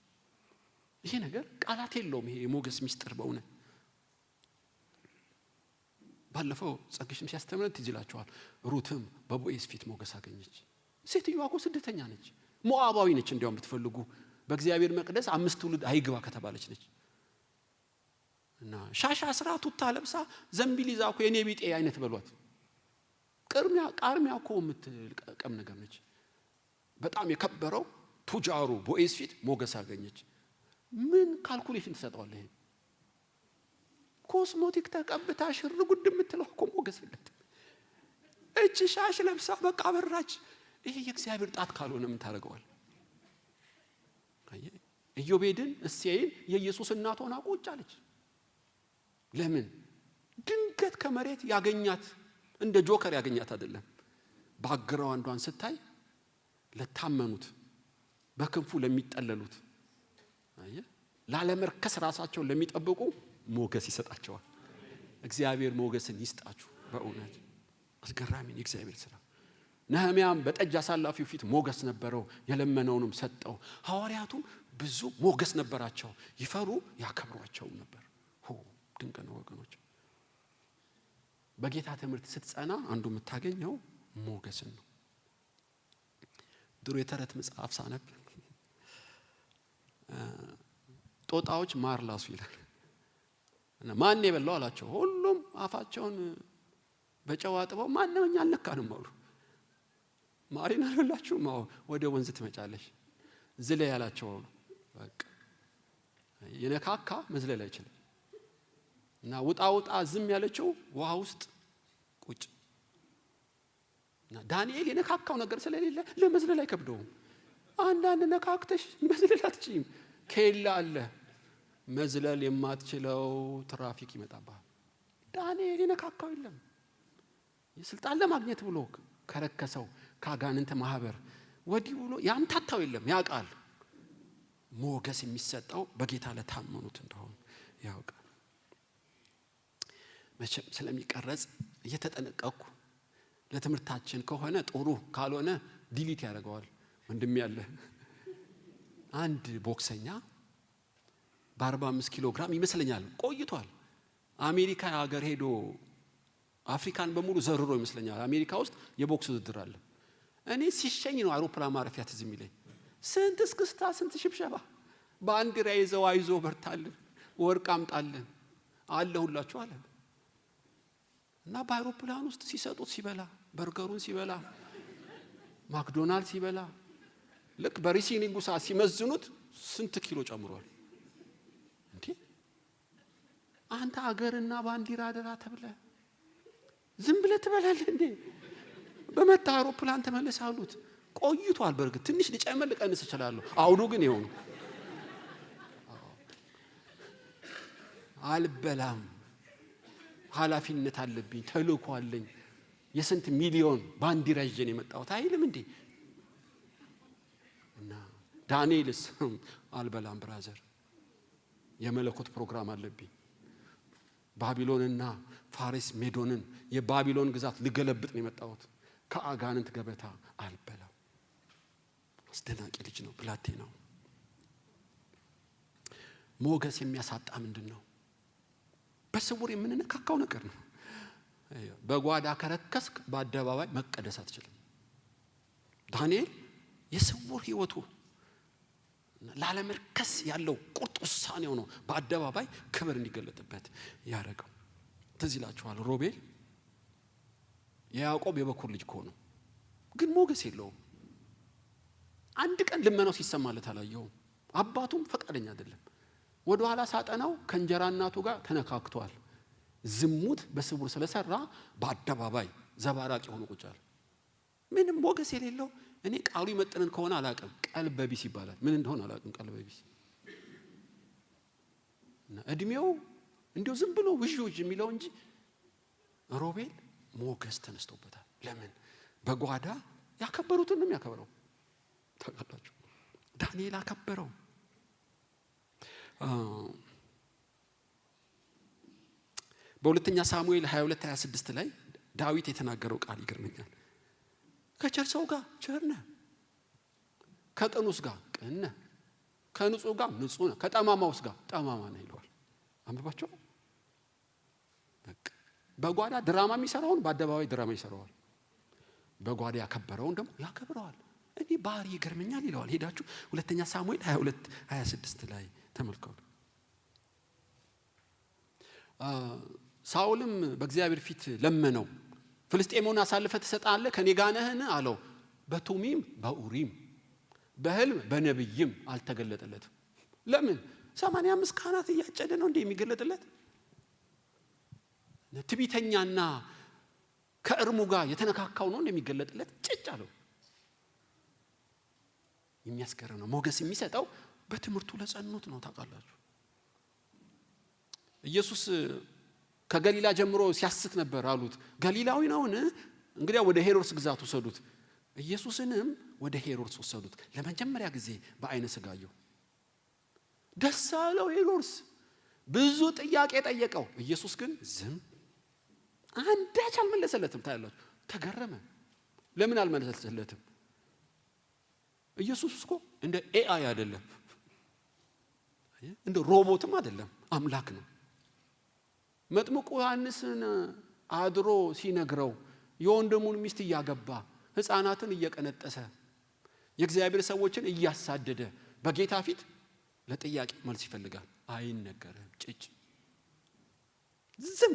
ይሄ ነገር ቃላት የለውም። ይሄ የሞገስ ሚስጥር በእውነት ባለፈው ጸግሽም ሲያስተምረን ትዝ ይላችኋል። ሩትም በቦዔዝ ፊት ሞገስ አገኘች። ሴትዮዋ እኮ ስደተኛ ነች፣ ሞዓባዊ ነች። እንዲያውም ብትፈልጉ በእግዚአብሔር መቅደስ 5 ትውልድ አይግባ ከተባለች ነች። እና ሻሻ ስራ ቱታ ለብሳ ዘንቢል ይዛ እኮ የኔ ቢጤ አይነት በሏት። ቃርሚያ እኮ የምትቀም ነገር ነች። በጣም የከበረው ቱጃሩ ቦዔዝ ፊት ሞገስ አገኘች። ምን ካልኩሌሽን ትሰጠዋለህ? ኮስሞቲክ ተቀብታ ሽር ጉድ የምትለው እኮ ሞገስ የለትም። እቺ ሻሽ ለብሳ በቃ በራች። ይሄ የእግዚአብሔር ጣት ካልሆነ ምን ታደርገዋል? ኢዮቤድን እሴይን የኢየሱስ እናት ሆና ቁጭ አለች። ለምን? ድንገት ከመሬት ያገኛት እንደ ጆከር ያገኛት አይደለም። ባግራውንዷን ስታይ ለታመኑት በክንፉ ለሚጠለሉት ላለመርከስ ራሳቸውን ለሚጠብቁ ሞገስ ይሰጣቸዋል። እግዚአብሔር ሞገስን ይስጣችሁ። በእውነት አስገራሚ ነው የእግዚአብሔር ስራ። ነህምያም በጠጅ አሳላፊው ፊት ሞገስ ነበረው፣ የለመነውንም ሰጠው። ሐዋርያቱም ብዙ ሞገስ ነበራቸው፣ ይፈሩ ያከብሯቸው ነበር። ድንቅ ነው ወገኖች። በጌታ ትምህርት ስትጸና አንዱ የምታገኘው ሞገስን ነው። ድሮ የተረት መጽሐፍ ሳነብ ጦጣዎች ማር ላሱ ይላል እና ማን የበላው አላቸው። ሁሉም አፋቸውን በጨው አጥበው ማንም እኛ አልነካንም አሉ። ማሪን አልበላችሁም? ወደ ወንዝ ትመጫለሽ ዝለይ ያላቸው። በቃ የነካካ መዝለል አይችልም። እና ውጣ ዝም ያለችው ውሃ ውስጥ ቁጭ። እና ዳንኤል የነካካው ነገር ስለሌለ ለመዝለል አይከብደውም። አንዳንድ ነካክተሽ መዝለል አትችይም። ኬላ አለ መዝለል የማትችለው ትራፊክ ይመጣባል። ዳንኤል የነካካው የለም። የስልጣን ለማግኘት ብሎ ከረከሰው ካጋንንተ ማህበር ወዲህ ብሎ ያምታታው የለም። ያውቃል ሞገስ የሚሰጠው በጌታ ለታመኑት እንደሆነ ያውቃል። መቼም ስለሚቀረጽ እየተጠነቀቅኩ ለትምህርታችን ከሆነ ጥሩ፣ ካልሆነ ዲሊት ያደርገዋል። ወንድም ያለ አንድ ቦክሰኛ በ45 ኪሎ ግራም ይመስለኛል ቆይቷል። አሜሪካ ሀገር ሄዶ አፍሪካን በሙሉ ዘርሮ ይመስለኛል። አሜሪካ ውስጥ የቦክስ ውድድር አለ። እኔ ሲሸኝ ነው አውሮፕላን ማረፊያ ትዝ የሚለኝ። ስንት እስክስታ፣ ስንት ሽብሸባ፣ ባንዲራ ይዘው አይዞ በርታልን፣ ወርቅ አምጣልን አለሁላችሁ አለ። እና በአውሮፕላን ውስጥ ሲሰጡት ሲበላ፣ በርገሩን ሲበላ፣ ማክዶናልድ ሲበላ፣ ልክ በሪሲኒንጉ ሰዓት ሲመዝኑት ስንት ኪሎ ጨምሯል። እንዴ አንተ አገርና ባንዲራ አደራ ተብለ ዝም ብለህ ትበላለህ እንዴ? በመጣ አውሮፕላን ተመለስ አሉት። ቆይቷል። በርግጥ ትንሽ ልጨምር ልቀንስ እችላለሁ። አውዱ ግን ይሁን አልበላም፣ ኃላፊነት አለብኝ፣ ተልእኮ አለኝ፣ የስንት ሚሊዮን ባንዲራ ይዤ ነው የመጣሁት አይልም እንዴ? እና ዳንኤልስ አልበላም ብራዘር፣ የመለኮት ፕሮግራም አለብኝ፣ ባቢሎንና ፋሪስ ሜዶንን የባቢሎን ግዛት ልገለብጥ ነው የመጣሁት፣ ከአጋንንት ገበታ አልበላም። አስደናቂ ልጅ ነው ብላቴናው። ሞገስ የሚያሳጣ ምንድነው? በስውር የምንነካካው ነገር ነው። በጓዳ ከረከስክ በአደባባይ መቀደስ አትችልም። ዳንኤል የስውር ህይወቱ ላለመርከስ ያለው ቁርጥ ውሳኔው ነው በአደባባይ ክብር እንዲገለጥበት ያደረገው። ትዝ ይላችኋል ሮቤል የያዕቆብ የበኩር ልጅ ነው፣ ግን ሞገስ የለውም። አንድ ቀን ልመናው ሲሰማለት አላየውም። አባቱም ፈቃደኛ አይደለም። ወደ ኋላ ሳጠናው ከእንጀራ እናቱ ጋር ተነካክቷል። ዝሙት በስውር ስለሰራ በአደባባይ ዘባራቂ ሆኖ ቁጭ አለ። ምንም ሞገስ የሌለው። እኔ ቃሉ ይመጥነን ከሆነ አላውቅም፣ ቀልበቢስ ይባላል። ምን እንደሆነ አላውቅም። ቀልበቢስ እና እድሜው እንዲሁ ዝም ብሎ ውዥውዥ የሚለው እንጂ ሮቤል ሞገስ ተነስቶበታል። ለምን? በጓዳ ያከበሩትን ነው የሚያከብረው። ታውቃላችሁ ዳንኤል አከበረው። በሁለተኛ ሳሙኤል 22:26 ላይ ዳዊት የተናገረው ቃል ይገርመኛል። ከቸር ሰው ጋር ቸር ነህ፣ ከጥኑስ ጋር ቅን ነህ፣ ከንጹህ ጋር ንጹህ ነህ፣ ከጠማማውስ ጋር ጠማማ ነህ ይለዋል። አንብባቸው። በጓዳ ድራማ የሚሰራውን በአደባባይ ድራማ ይሰራዋል። በጓዳ ያከበረውን ደግሞ ያከብረዋል። እኔ ባህሪ ይገርመኛል ይለዋል። ሄዳችሁ ሁለተኛ ሳሙኤል 22:26 ላይ ተመልከቱ። ሳኦልም በእግዚአብሔር ፊት ለመነው። ፍልስጤሙን አሳልፈ ትሰጣለህ ከኔ ጋር ነህን አለው። በቱሚም በኡሪም በህልም በነብይም አልተገለጠለትም። ለምን? 85 ካህናት እያጨደ ነው እንዴ የሚገለጥለት? ትዕቢተኛና ከእርሙ ጋር የተነካካው ነው እንደሚገለጥለት ጭጭ አለው። የሚያስገርም ነው። ሞገስ የሚሰጠው በትምህርቱ ለጸኑት ነው። ታውቃላችሁ ኢየሱስ ከገሊላ ጀምሮ ሲያስት ነበር አሉት። ገሊላዊ ነውን? እንግዲያ ወደ ሄሮድስ ግዛት ወሰዱት። ኢየሱስንም ወደ ሄሮድስ ወሰዱት። ለመጀመሪያ ጊዜ በአይነ ስጋየው ደስ አለው ሄሮድስ። ብዙ ጥያቄ ጠየቀው። ኢየሱስ ግን ዝም፣ አንዳች አልመለሰለትም። ታያላችሁ ተገረመ። ለምን አልመለሰለትም? ኢየሱስ እኮ እንደ ኤአይ አይደለም፣ እንደ ሮቦትም አይደለም፣ አምላክ ነው። መጥምቁ ዮሐንስን አድሮ ሲነግረው የወንድሙን ሚስት እያገባ ሕፃናትን እየቀነጠሰ የእግዚአብሔር ሰዎችን እያሳደደ በጌታ ፊት ለጥያቄ መልስ ይፈልጋል። አይነገርም፣ ጭጭ ዝም።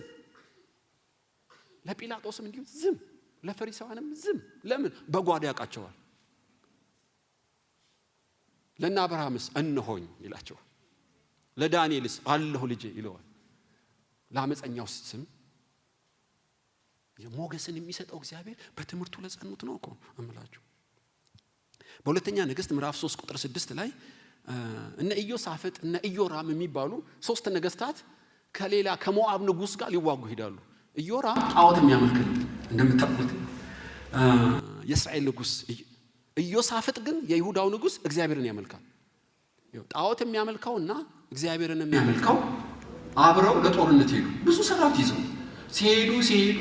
ለጲላጦስም እንዲሁ ዝም፣ ለፈሪሳውያንም ዝም። ለምን? በጓዳ ያውቃቸዋል። ለእነ አብርሃምስ እነሆኝ ይላቸዋል። ለዳንኤልስ አለሁ ልጄ ይለዋል። ለአመፀኛው ስም የሞገስን የሚሰጠው እግዚአብሔር በትምህርቱ ለጸኑት ነው እኮ እምላችሁ። በሁለተኛ ነገሥት ምዕራፍ 3 ቁጥር 6 ላይ እነ ኢዮሳፍጥ እነ ኢዮራም የሚባሉ 3 ነገስታት ከሌላ ከሞዓብ ንጉስ ጋር ሊዋጉ ሄዳሉ። ኢዮራም ጣዖት የሚያመልክ ነው እንደምታውቁት የእስራኤል ንጉስ። ኢዮሳፍጥ ግን የይሁዳው ንጉስ እግዚአብሔርን ያመልካል። ጣዖት የሚያመልከውና እግዚአብሔርን የሚያመልከው አብረው ለጦርነት ሄዱ። ብዙ ሰራዊት ይዘው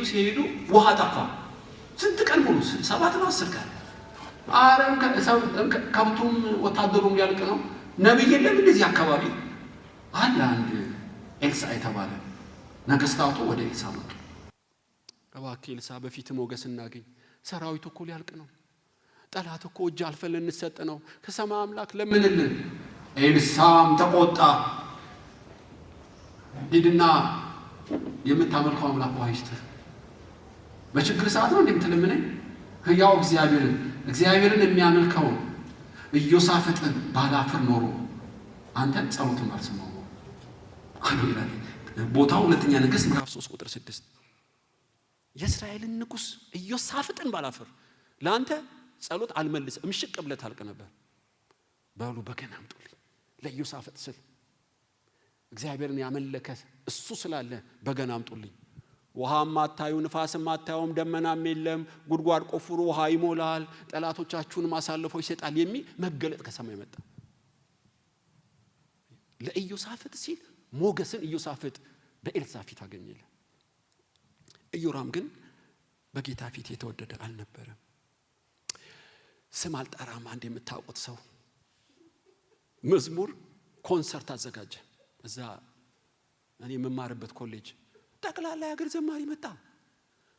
ሲሄዱ ውሃ ጠፋ። ስንት ቀን ሙሉ 7 ነው 10 ቀን። አረም ከብቱም ወታደሩም ሊያልቅ ነው። ነብይ የለም እንደዚህ አካባቢ አለ። አንድ ኤልሳ የተባለ ነገስታቱ ወደ ኤልሳ መጡ። እባክህ ኤልሳ በፊት ሞገስ እናገኝ፣ ሰራዊቱ እኮ ሊያልቅ ነው፣ ጠላት እኮ እጅ አልፈን ልንሰጥ ነው፣ ከሰማይ አምላክ ለምንልን። ኤልሳም ተቆጣ። ሂድና የምታመልከው አምላክ ይስጥህ። በችግር ሰዓት ነው እንደምትለምነኝ? ሕያው እግዚአብሔርን የሚያመልከው ኢዮሳፍጥን ባላፍር ኖሮ አንተን ጸሎትን ባልሰማው ነው አሉ ይላል። ቦታው ሁለተኛ ነገሥት ምዕራፍ 3 ቁጥር 6። የእስራኤልን ንጉሥ ኢዮሳፍጥን ባላፈር ለአንተ ጸሎት አልመልስም እምሽቅ ብለህ ታልቅ ነበር። በሉ በገና አምጡልኝ ለኢዮሳፍጥ ስል እግዚአብሔርን ያመለከ እሱ ስላለ በገና አምጡልኝ። ውሃም አታዩ፣ ንፋስም አታዩም፣ ደመናም የለም፣ ጉድጓድ ቆፍሩ ውሃ ይሞላል፣ ጠላቶቻችሁን አሳልፎ ይሰጣል የሚል መገለጥ ከሰማይ መጣ። ለኢዮሳፍጥ ሲል ሞገስን ኢዮሳፍጥ በኤልሳ ፊት አገኘለ። ኢዮራም ግን በጌታ ፊት የተወደደ አልነበረም። ስም አልጠራም። አንድ የምታውቁት ሰው መዝሙር ኮንሰርት አዘጋጀ። እዛ እኔ የምማርበት ኮሌጅ ጠቅላላ የሀገር ዘማሪ መጣ።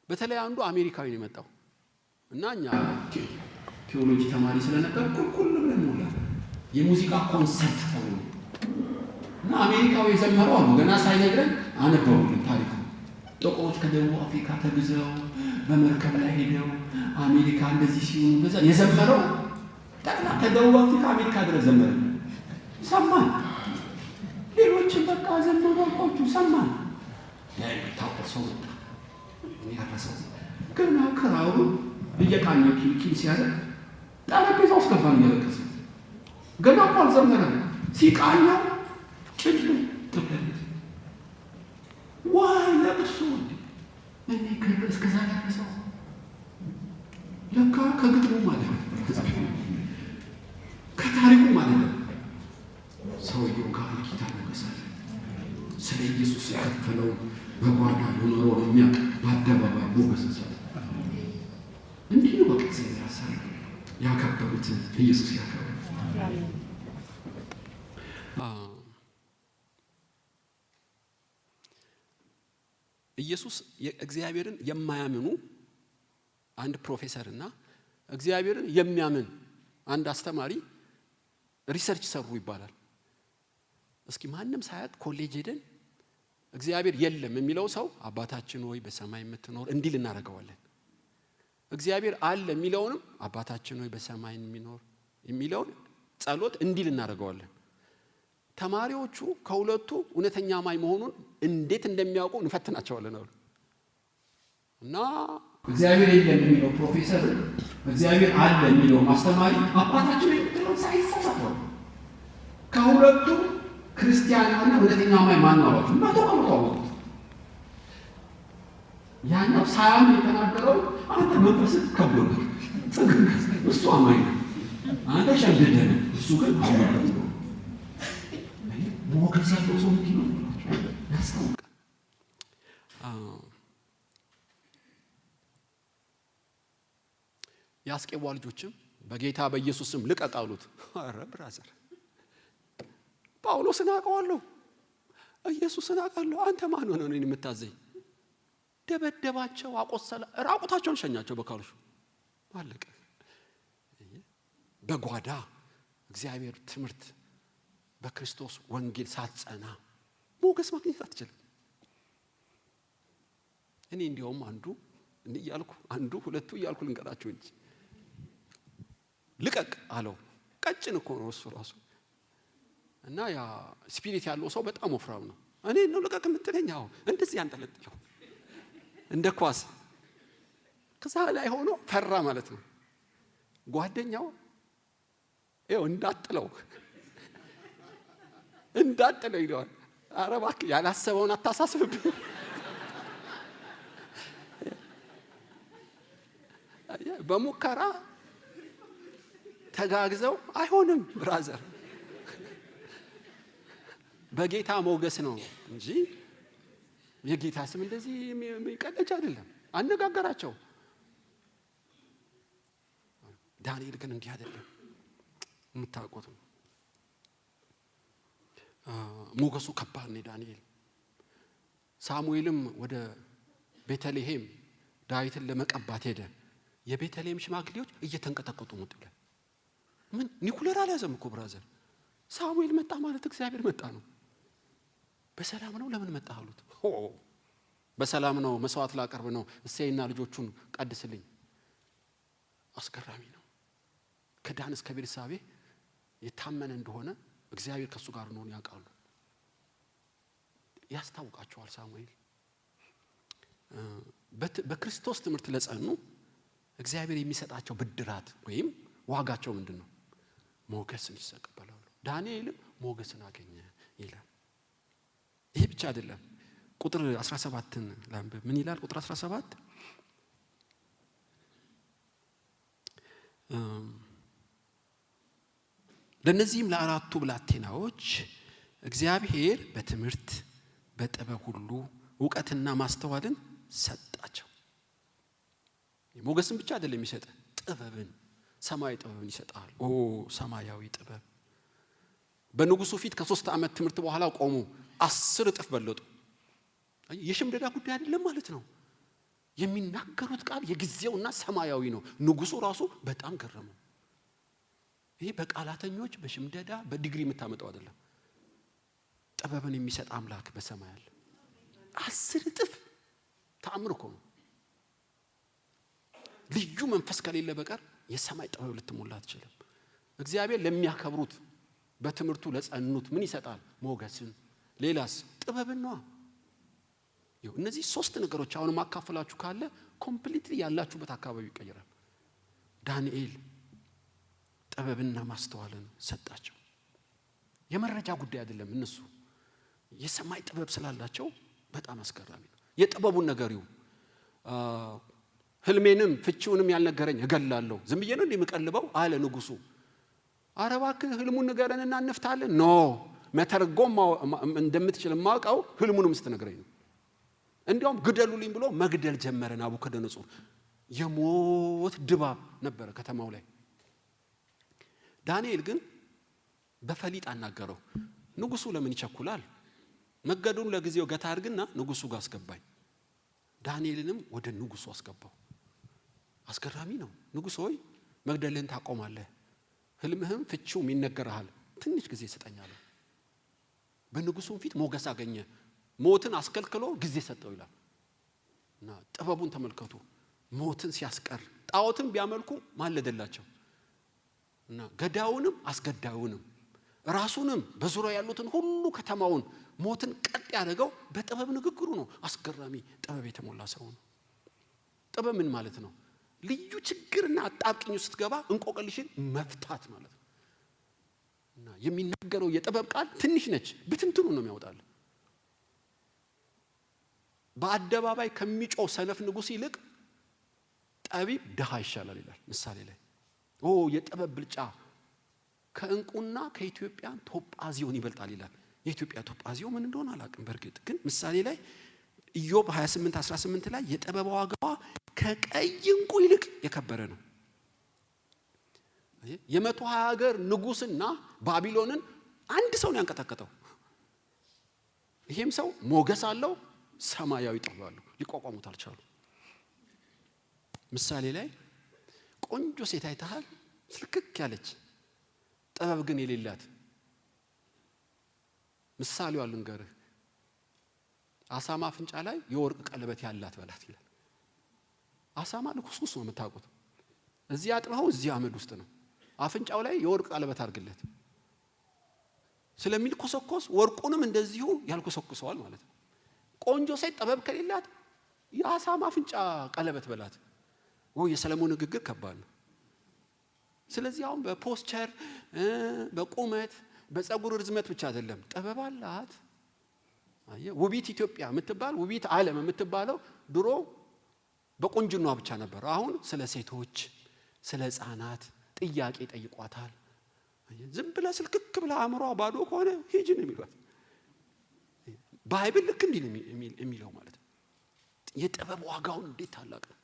በተለይ አንዱ አሜሪካዊ ነው የመጣው እና እኛ ቴዎሎጂ ተማሪ ስለነበር ኩል ብለን ሞላ የሙዚቃ ኮንሰርት ተብሎ እና አሜሪካዊ የዘመረው አሉ ገና ሳይነግረን አነበቡልን ታሪኩ። ጥቁሮች ከደቡብ አፍሪካ ተግዘው በመርከብ ላይ ሄደው አሜሪካ እንደዚህ ሲሆኑ በዛ የዘመረው ጠቅላላ ከደቡብ አፍሪካ አሜሪካ ድረስ ዘመረ። ሰማን። ሌሎችን በቃ ዘመረውቆቹ ሰማን። ታውቀው ሰው ወጣ ያረሰው ገና ከራው እየቃኘ ኪል ሲያደርግ ጠረጴዛ ውስጥ ገባን እያለቀሰ ገና እኮ አልዘመረም። ሲቃኘው ጭልም ተበለ ዋይ ለቅሶ እኔ ከርስ እስከዛ ያረሰው ለካ ከግጥሙ ማለት ነው ከታሪኩ ማለት ነው። ሰውየው ጋር ጌታ ነገሰለ። ስለ ኢየሱስ የከፈለው በጓዳ የኖረው የሚያውቅ በአደባባይ ሞገስ ሰጠ። እንዲህ ነው በቃ ሲያሳይ ያከበሩት ኢየሱስ ያከበሩ። ኢየሱስ እግዚአብሔርን የማያምኑ አንድ ፕሮፌሰር እና እግዚአብሔርን የሚያምን አንድ አስተማሪ ሪሰርች ሰሩ ይባላል። እስኪ ማንም ሳያት ኮሌጅ ሄደን እግዚአብሔር የለም የሚለው ሰው አባታችን ሆይ በሰማይ የምትኖር እንዲል እናደርገዋለን። እግዚአብሔር አለ የሚለውንም አባታችን ሆይ በሰማይ የሚኖር የሚለውን ጸሎት እንዲል እናደርገዋለን። ተማሪዎቹ ከሁለቱ እውነተኛ ማይ መሆኑን እንዴት እንደሚያውቁ እንፈትናቸዋለን አሉ እና እግዚአብሔር የለም የሚለው ፕሮፌሰር እግዚአብሔር አለ የሚለው ማስተማሪ አባታችን የምትለው ሳይሳሳት ከሁለቱ ክርስቲያንና እውነተኛ ማይ ማን ነው አሏቸው። ማተቀምጠው ያኛው ሳያም የተናገረው አንተ መንፈስ ከብሎ እሱ አማኝ ነው አንተ ሸምደደ እሱ ግን አማኝ ነው። ሞገስ ያለው ሰው ነው ያስታውቃል። ያስቄዋ ልጆችም በጌታ በኢየሱስም ልቀቅ አሉት። ኧረ ብራዘር ጳውሎስን አውቀዋለሁ ኢየሱስን አውቃለሁ አንተ ማን ሆነህ ነው የምታዘኝ? ደበደባቸው፣ አቆሰለ፣ ራቁታቸውን ሸኛቸው በካልሹ አለቀ። በጓዳ እግዚአብሔር ትምህርት በክርስቶስ ወንጌል ሳትጸና ሞገስ ማግኘት አትችልም። እኔ እንዲያውም አንዱ ሁለቱ እያልኩ ልንገራችሁ እንጂ ልቀቅ አለው። ቀጭን እኮ ነው እሱ ራሱ እና ያ ስፒሪት ያለው ሰው በጣም ወፍራም ነው። እኔ ነው ልቀቅ የምትለኝ? አዎ እንደዚህ ያንጠለጥለው እንደ ኳስ ከዛ ላይ ሆኖ ፈራ ማለት ነው። ጓደኛው ይኸው እንዳጥለው ይለዋል። ኧረ እባክህ ያላሰበውን አታሳስብብኝ። በሙከራ ተጋግዘው አይሆንም ብራዘር። በጌታ ሞገስ ነው እንጂ የጌታ ስም እንደዚህ የሚቀለጅ አይደለም። አነጋገራቸው። ዳንኤል ግን እንዲህ አይደለም። የምታውቁት ነው። ሞገሱ ከባድ ነው ዳንኤል። ሳሙኤልም ወደ ቤተልሔም ዳዊትን ለመቀባት ሄደ። የቤተልሔም ሽማግሌዎች እየተንቀጠቀጡ ሞት ይላል። ምን ኒኩለር አልያዘም እኮ ብራዘር። ሳሙኤል መጣ ማለት እግዚአብሔር መጣ ነው። በሰላም ነው ለምን መጣ አሉት። በሰላም ነው መስዋዕት ላቀርብ ነው እሴይና ልጆቹን ቀድስልኝ። አስገራሚ ነው። ከዳን እስከ ቤርሳቤ የታመነ እንደሆነ እግዚአብሔር ከሱ ጋር ነው ያውቃሉ። ያስታውቃቸዋል። ሳሙኤል በክርስቶስ ትምህርት ለጸኑ እግዚአብሔር የሚሰጣቸው ብድራት ወይም ዋጋቸው ምንድነው? ሞገስን ይቀበላሉ። ዳንኤልም ሞገስን አገኘ ይላል። ይሄ ብቻ አይደለም። ቁጥር 17ን ላንብብ። ምን ይላል? ቁጥር 17 ለነዚህም ለአራቱ ብላቴናዎች እግዚአብሔር በትምህርት በጥበብ ሁሉ ዕውቀትና ማስተዋልን ሰጣቸው። ሞገስን ብቻ አይደለም የሚሰጥ፣ ጥበብን፣ ሰማያዊ ጥበብን ይሰጣል። ሰማያዊ ጥበብ። በንጉሱ ፊት ከ3 ዓመት ትምህርት በኋላ ቆሙ፣ 10 እጥፍ በለጡ። የሽምደዳ ጉዳይ አይደለም ማለት ነው። የሚናገሩት ቃል የጊዜውና ሰማያዊ ነው። ንጉሱ ራሱ በጣም ገረመው። ይሄ በቃላተኞች በሽምደዳ በዲግሪ የምታመጣው አይደለም። ጥበብን የሚሰጥ አምላክ በሰማይ አለ። 10 እጥፍ ተአምር እኮ ነው። ልዩ መንፈስ ከሌለ በቀር የሰማይ ጥበብ ልትሞላ አትችልም። እግዚአብሔር ለሚያከብሩት በትምህርቱ ለጸኑት ምን ይሰጣል? ሞገስን። ሌላስ? ጥበብን ነው። እነዚህ 3 ነገሮች አሁን ማካፈላችሁ ካለ ኮምፕሊትሊ ያላችሁበት አካባቢ ይቀየራል። ዳንኤል ጥበብና ማስተዋልን ሰጣቸው። የመረጃ ጉዳይ አይደለም። እነሱ የሰማይ ጥበብ ስላላቸው በጣም አስገራሚ ነው። የጥበቡን ነገሪው ህልሜንም ፍቺውንም ያልነገረኝ እገላለሁ፣ ዝም ብዬ ነው እንደምቀልበው አለ ንጉሱ። ኧረ እባክህ ህልሙን ንገረንና እንፍታለን። ኖ መተርጎም እንደምትችል ማውቀው ህልሙንም ስትነግረኝ ነው። እንዲያውም ግደሉልኝ ብሎ መግደል ጀመረ ናቡከደነጾር። የሞት ድባብ ነበረ ከተማው ላይ። ዳንኤል ግን በፈሊጥ አናገረው። ንጉሱ ለምን ይቸኩላል? መገዱን ለጊዜው ገታ አድርግና ንጉሱ ጋር አስገባኝ። ዳንኤልንም ወደ ንጉሱ አስገባው። አስገራሚ ነው። ንጉሥ ሆይ መግደልህን ታቆማለህ፣ ህልምህም ፍቺውም ይነገርሃል፣ ትንሽ ጊዜ ስጠኛለሁ። በንጉሱም ፊት ሞገስ አገኘ። ሞትን አስከልክሎ ጊዜ ሰጠው ይላል። እና ጥበቡን ተመልከቱ። ሞትን ሲያስቀር ጣዖትን ቢያመልኩ ማለደላቸው እና ገዳውንም አስገዳዩንም ራሱንም በዙሪያ ያሉትን ሁሉ ከተማውን ሞትን ቀጥ ያደረገው በጥበብ ንግግሩ ነው። አስገራሚ ጥበብ የተሞላ ሰው ነው። ጥበብ ምን ማለት ነው? ልዩ ችግርና አጣብቂኝ ስትገባ እንቆቅልሽን መፍታት ማለት ነው። እና የሚናገረው የጥበብ ቃል ትንሽ ነች፣ ብትንትኑ ነው የሚያወጣል። በአደባባይ ከሚጮህ ሰነፍ ንጉስ ይልቅ ጠቢብ ድሃ ይሻላል ይላል ምሳሌ ላይ። የጥበብ ብልጫ ከእንቁና ከኢትዮጵያ ቶጳዚዮን ይበልጣል ይላል። የኢትዮጵያ ቶጳዚዮ ምን እንደሆነ አላውቅም። በእርግጥ ግን ምሳሌ ላይ ኢዮብ 28:18 ላይ የጥበብ ዋጋዋ ከቀይ እንቁ ይልቅ የከበረ ነው። የ120 ሀገር ንጉስና ባቢሎንን አንድ ሰው ነው ያንቀጠቀጠው። ይሄም ሰው ሞገስ አለው፣ ሰማያዊ ጥበብ አለው። ሊቋቋሙት አልቻሉ። ምሳሌ ላይ ቆንጆ ሴት አይተሃል፣ ስልክክ ያለች ጥበብ ግን የሌላት። ምሳሌው አልንገርህ፣ አሳማ አፍንጫ ላይ የወርቅ ቀለበት ያላት በላት ይላል። አሳማ ልኩስኩስ ነው የምታውቁት። እዚህ አጥበው እዚህ አመድ ውስጥ ነው። አፍንጫው ላይ የወርቅ ቀለበት አድርግለት ስለሚል ኮሰኮስ ወርቁንም እንደዚሁ ያልኮሰኩሰዋል ማለት ነው። ቆንጆ ሴት ጥበብ ከሌላት የአሳማ አፍንጫ ቀለበት በላት። የሰለሞን ንግግር ከባድ ነው። ስለዚህ አሁን በፖስቸር በቁመት በፀጉር ርዝመት ብቻ አይደለም ጥበብ አላት። ውቢት ኢትዮጵያ የምትባል ውቢት ዓለም የምትባለው ድሮ በቁንጅኗ ብቻ ነበር። አሁን ስለ ሴቶች ስለ ሕፃናት ጥያቄ ጠይቋታል። ዝም ብለ ስልክክ ብለ አእምሯ ባዶ ከሆነ ሂጂ ነው የሚሏት። ባይብል ልክ እንዲህ የሚለው ማለት ነው። የጥበብ ዋጋውን እንዴት ታላቅ ነው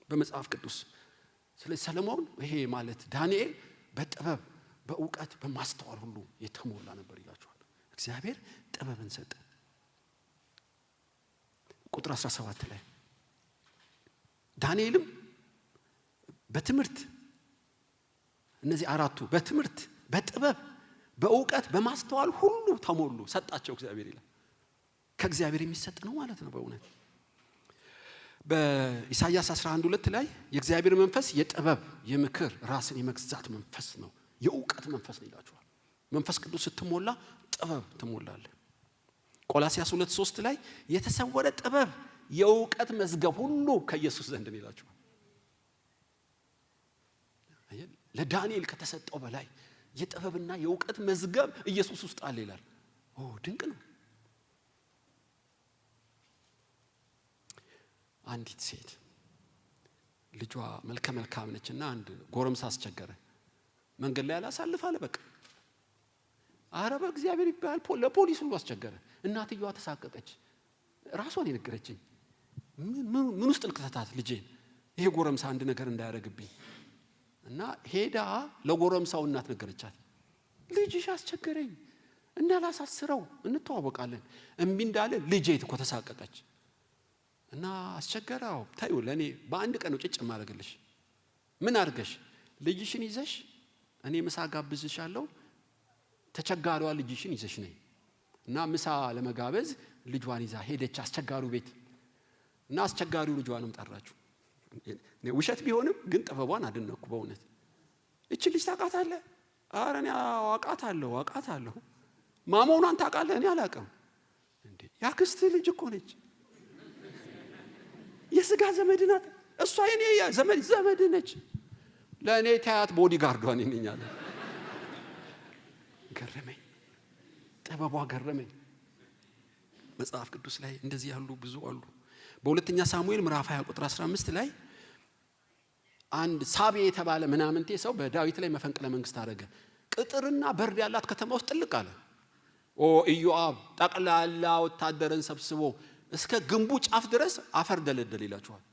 በመጽሐፍ ቅዱስ። ስለዚህ ሰለሞን ይሄ ማለት ዳንኤል በጥበብ በእውቀት በማስተዋል ሁሉ የተሞላ ነበር ይላችኋል። እግዚአብሔር ጥበብን ሰጠ። ቁጥር 17 ላይ ዳንኤልም በትምህርት እነዚህ አራቱ በትምህርት በጥበብ በእውቀት በማስተዋል ሁሉ ተሞሉ፣ ሰጣቸው እግዚአብሔር ይላል። ከእግዚአብሔር የሚሰጥ ነው ማለት ነው በእውነት። በኢሳይያስ 11:2 ላይ የእግዚአብሔር መንፈስ የጥበብ የምክር ራስን የመግዛት መንፈስ ነው፣ የእውቀት መንፈስ ነው ይላችኋል። መንፈስ ቅዱስ ስትሞላ ጥበብ ትሞላለህ። ቆላስይስ 2:3 ላይ የተሰወረ ጥበብ የእውቀት መዝገብ ሁሉ ከኢየሱስ ዘንድ ነው ይላችኋል። ለዳንኤል ከተሰጠው በላይ የጥበብና የእውቀት መዝገብ ኢየሱስ ውስጥ አለ ይላል። ድንቅ ነው። አንዲት ሴት ልጇ መልከ መልካም ነችና አንድ ጎረምሳ አስቸገረ። መንገድ ላይ አላሳልፍ አለ። በቃ ኧረ በእግዚአብሔር ይባል ለፖሊስ ሁሉ አስቸገረ። እናትየዋ ተሳቀቀች። ራሷን የነገረችኝ ምን ውስጥ ልክተታት ልጄን ይሄ ጎረምሳ አንድ ነገር እንዳያደርግብኝ እና ሄዳ ለጎረምሳው እናት ነገረቻት። ልጅሽ አስቸገረኝ እንዳላሳስረው እንተዋወቃለን እምቢ እንዳለ ልጄ እኮ ተሳቀቀች እና አስቸገራው። ታዩ ለኔ በአንድ ቀን ነው ጭጭ ማረግልሽ። ምን አድርገሽ ልጅሽን ይዘሽ እኔ ምሳ ጋብዝሻለሁ፣ ተቸጋሪዋ ልጅሽን ይዘሽ ነይ እና ምሳ ለመጋበዝ ልጇን ይዛ ሄደች አስቸጋሪው ቤት እና አስቸጋሪው ልጇንም ጠራችሁ። ውሸት ቢሆንም ግን ጥበቧን አደነኩ በእውነት። እቺ ልጅ ታውቃታለህ? ኧረ እኔ አውቃታለሁ። ማሞኗን ታውቃለህ? እኔ አላውቅም። እንዴ ያክስት ልጅ እኮ ነች፣ የሥጋ ዘመድ ናት። እሷ የኔ ዘመድ ነች። ለእኔ ታያት ቦዲ ጋርዷን ይነኛል። ገረመኝ፣ ጥበቧ ገረመኝ። መጽሐፍ ቅዱስ ላይ እንደዚህ ያሉ ብዙ አሉ። በሁለተኛ ሳሙኤል ምዕራፍ 20 ቁጥር 15 ላይ አንድ ሳቤ የተባለ ምናምንቴ ሰው በዳዊት ላይ መፈንቅለ መንግስት አደረገ። ቅጥርና በር ያላት ከተማ ውስጥ ጥልቅ አለ። ኢዮአብ ጠቅላላ ወታደርን ሰብስቦ እስከ ግንቡ ጫፍ ድረስ አፈር ደለደል ይላችኋል።